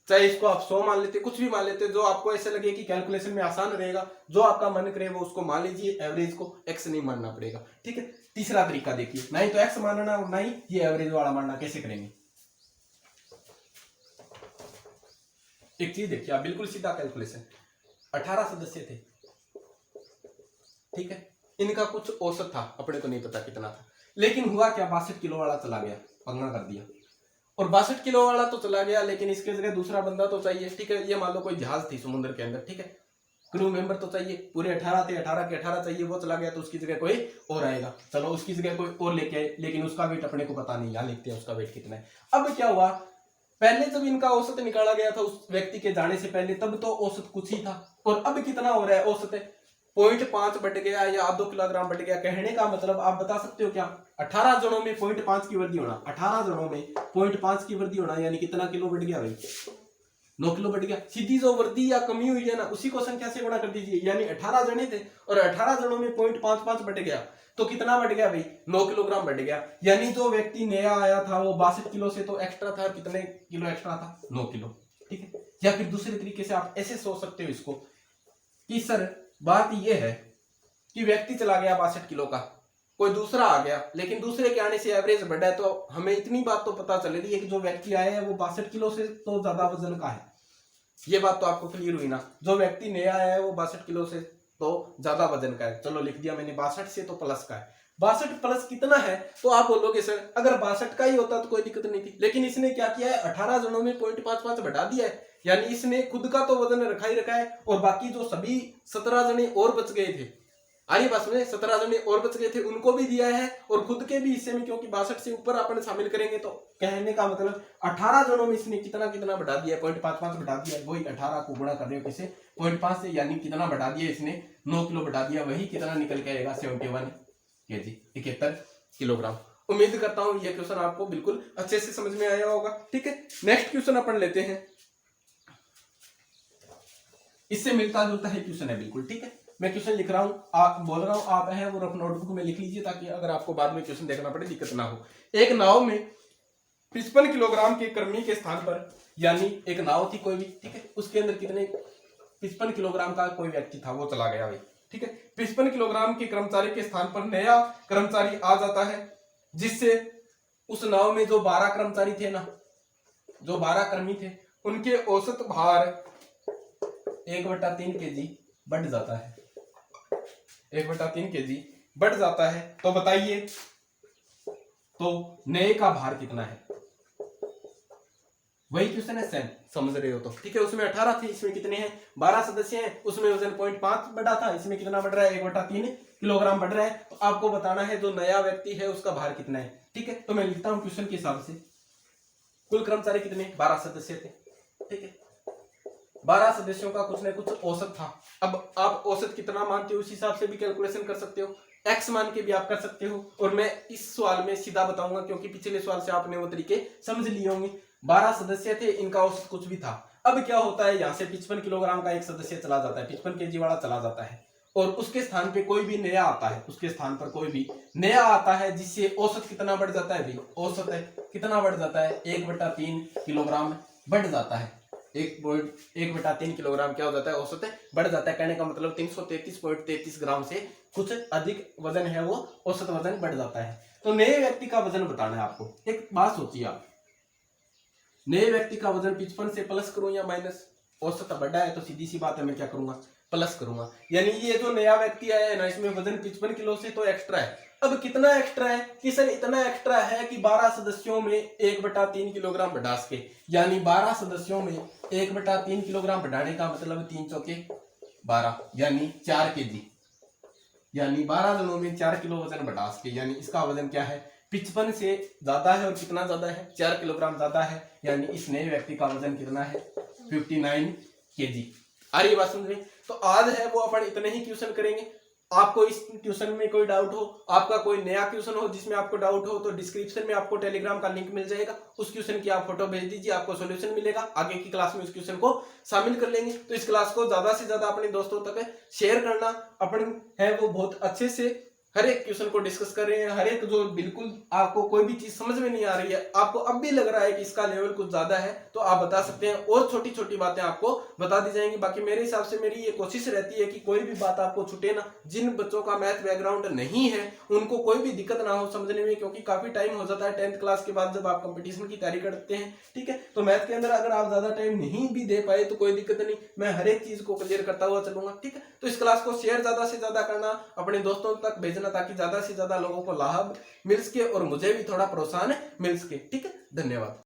चाहे इसको आप 100 मान लेते, कुछ भी मान लेते, जो आपको ऐसे लगे कि कैलकुलेशन में आसान रहेगा, जो आपका मन करे वो उसको मान लीजिए। एवरेज को एक्स नहीं मानना पड़ेगा, ठीक है। तीसरा तरीका देखिए, ना ही तो एक्स मानना और ना ही ये एवरेज वाला मानना। कैसे करेंगे? एक चीज देखिए आप, बिल्कुल सीधा कैलकुलेशन। 18 सदस्य थे, ठीक है, इनका कुछ औसत था, अपने को नहीं पता कितना था। लेकिन हुआ क्या? 62 किलो वाला चला गया, पंगा कर दिया। और 62 किलो वाला तो चला गया, लेकिन इसके जगह दूसरा बंदा तो चाहिए, ठीक है। ये मान लो कोई जहाज थी समुद्र के अंदर, ठीक है, क्रू मेंबर तो चाहिए। पूरे 18 थे, 18 के 18 चाहिए, वो चला गया, तो उसकी जगह कोई और आएगा। चलो उसकी जगह कोई और लेके आए, लेकिन उसका वेट अपने को पता नहीं, यहाँ लिखते हैं उसका वेट कितना है। अब क्या हुआ? पहले जब इनका औसत निकाला गया था उस व्यक्ति के जाने से पहले, तब तो औसत कुछ ही था। और अब कितना हो रहा है औसत? 0.5 बढ़ गया या 2 किलोग्राम बढ़ गया। कहने का मतलब आप बता सकते हो क्या? 18 जनों में 0.5 की वृद्धि होना, 18 जनों में 0.5 की वृद्धि होना, यानी कितना किलो बढ़ गया भाई? 9 किलो बढ़ गया। सीधी जो वृद्धि या कमी हुई है ना, उसी को संख्या से गुणा कर दीजिए। यानी 18 जने थे और 18 जनों में 0.55 बढ़ गया, तो कितना बढ़ गया भाई? 9 किलोग्राम बढ़ गया। यानी जो व्यक्ति नया आया था वो 62 किलो से तो एक्स्ट्रा था, कितने किलो एक्स्ट्रा था? 9 किलो, ठीक है। या फिर दूसरे तरीके से आप ऐसे सोच सकते हो इसको कि सर बात यह है कि व्यक्ति चला गया 62 किलो का, कोई दूसरा आ गया, लेकिन दूसरे के आने से एवरेज बढ़ा है। तो हमें इतनी बात तो पता चल रही है कि जो व्यक्ति आया है वो 62 किलो से तो ज्यादा वजन का है। ये बात तो आपको क्लियर हुई ना? जो व्यक्ति नया आया है वो 62 किलो से तो ज्यादा वजन का है। चलो लिख दिया मैंने, 62 से तो प्लस का है। 62 प्लस कितना है? तो आप बोलोगे सर अगर 62 का ही होता तो कोई दिक्कत नहीं थी, लेकिन इसने क्या किया है? 18 जनों में 0.55 बढ़ा दिया है। यानी इसने खुद का तो वजन रखा ही रखा है, और बाकी जो सभी 17 जने और बच गए थे, आरी बस में 17 जने और बच गए थे, उनको भी दिया है, और खुद के भी हिस्से में, क्योंकि 62 से ऊपर अपन शामिल करेंगे। तो कहने का मतलब 18 जनों में इसने कितना कितना बढ़ा दिया? 0.55 बढ़ा दिया। वही 18 को गुणा कर रहे हो किसे? 0.5 से, यानी कितना बढ़ा दिया इसने? 9 किलो बढ़ा दिया। वही कितना निकल के आएगा? 71 केजी, 71 किलोग्राम। उम्मीद करता हूं यह क्वेश्चन आपको बिल्कुल अच्छे से समझ में आया होगा, ठीक है। नेक्स्ट क्वेश्चन अपन लेते हैं, इससे मिलता जुलता है क्वेश्चन है बिल्कुल, ठीक है। मैं क्वेश्चन लिख रहा हूं, आप बोल रहा हूं, आप है वो नोटबुक में लिख लीजिए, ताकि अगर आपको बाद में क्वेश्चन देखना पड़े दिक्कत ना हो। एक नाव में 55 किलोग्राम के कर्मी के स्थान पर, यानी एक नाव थी कोई भी, ठीक है, उसके अंदर कितने? 55 किलोग्राम का कोई व्यक्ति था, वो चला गया भाई, ठीक है। 55 किलोग्राम के कर्मचारी के स्थान पर नया कर्मचारी आ जाता है, जिससे उस नाव में जो 12 कर्मचारी थे ना, जो 12 कर्मी थे, उनके औसत भार 1/3 केजी बढ़ जाता है। 1/3 केजी बढ़ जाता है। तो बताइए, तो नए का भार कितना है? वही क्वेश्चन है सेम, समझ रहे हो तो ठीक है। उसमें 18 थे, इसमें कितने हैं 12 सदस्य हैं, उसमें वजन 0.5 बढ़ा था, इसमें कितना बढ़ रहा है 1/3 किलोग्राम बढ़ रहा है। तो आपको बताना है जो नया व्यक्ति है उसका भार कितना है, ठीक है। तो मैं लिखता हूं क्वेश्चन के हिसाब से, कुल कर्मचारी कितने 12 सदस्य थे, ठीक है। 12 सदस्यों का कुछ ना कुछ औसत था। अब आप औसत कितना मानते हो उस हिसाब से भी कैलकुलेशन कर सकते हो, एक्स मान के भी आप कर सकते हो। और मैं इस सवाल में सीधा बताऊंगा क्योंकि पिछले सवाल से आपने वो तरीके समझ लिए होंगे। 12 सदस्य थे, इनका औसत कुछ भी था। अब क्या होता है, यहाँ से 55 किलोग्राम का एक सदस्य चला जाता है, 55 केजी वाला चला जाता है, और उसके स्थान पे कोई भी नया आता है, उसके स्थान पर कोई भी नया आता है, जिससे औसत कितना बढ़ जाता है भाई, औसत है कितना बढ़ जाता है 1/3 किलोग्राम बढ़ जाता है। 1/3 किलोग्राम क्या हो जाता है, औसत है बढ़ जाता है। कहने का मतलब 333.33 ग्राम से कुछ अधिक वजन है वो औसत वजन बढ़ जाता है। तो नए व्यक्ति का वजन बताना है आपको। एक बात सोचिए आप, नए व्यक्ति का वजन 55 से प्लस करूं या माइनस, औसत बढ़ा है तो सीधी सी बात है मैं क्या करूंगा, प्लस करूंगा। यानी ये जो नया व्यक्ति आया है ना, इसमें वजन 55 किलो से तो एक्स्ट्रा है। अब कितना एक्स्ट्रा है कि सर इतना एक्स्ट्रा है कि 12 सदस्यों में 1/3 किलोग्राम बढ़ा सके। यानी 12 सदस्यों में 1/3 किलोग्राम बढ़ाने का मतलब 3 चौके 12 यानी 4 केजी, यानी 12 जनों में 4 किलो वजन बढ़ा सके। यानी इसका वजन क्या है 55 से ज्यादा है, और कितना ज्यादा है 4 किलोग्राम ज्यादा है। यानी इस नए व्यक्ति का वजन कितना है 59 केजी। आ रही बात समझ में। तो आज है वो अपन इतने ही क्वेश्चन करेंगे। आपको इस ट्यूशन में कोई डाउट हो, आपका कोई नया क्वेश्चन हो जिसमें आपको डाउट हो, तो डिस्क्रिप्शन में आपको टेलीग्राम का लिंक मिल जाएगा, उस क्वेश्चन की आप फोटो भेज दीजिए, आपको सॉल्यूशन मिलेगा। आगे की क्लास में उस क्वेश्चन को शामिल कर लेंगे। तो इस क्लास को ज्यादा से ज्यादा अपने दोस्तों तक शेयर करना। अपन है वो बहुत अच्छे से हर एक क्वेश्चन को डिस्कस कर रहे हैं। हर एक जो बिल्कुल आपको कोई भी चीज समझ में नहीं आ रही है, आपको अब भी लग रहा है कि इसका लेवल कुछ ज्यादा है, तो आप बता सकते हैं, और छोटी छोटी बातें आपको बता दी जाएंगी। बाकी मेरे हिसाब से मेरी ये कोशिश रहती है कि कोई भी बात आपको छूटे ना। जिन बच्चों का मैथ बैकग्राउंड नहीं है उनको कोई भी दिक्कत ना हो समझने में, क्योंकि काफी टाइम हो जाता है 10th क्लास के बाद जब आप कंपटीशन की तैयारी करते हैं, ठीक है। तो मैथ के अंदर अगर आप ज्यादा टाइम नहीं भी दे पाए तो कोई दिक्कत नहीं, मैं हर एक चीज को क्लियर करता हुआ चलूंगा, ठीक है। तो इस क्लास को शेयर ज्यादा से ज्यादा करना, अपने दोस्तों तक भेजना, ताकि ज्यादा से ज्यादा लोगों को लाभ मिल सके और मुझे भी थोड़ा प्रोत्साहन मिल सके, ठीक है। धन्यवाद।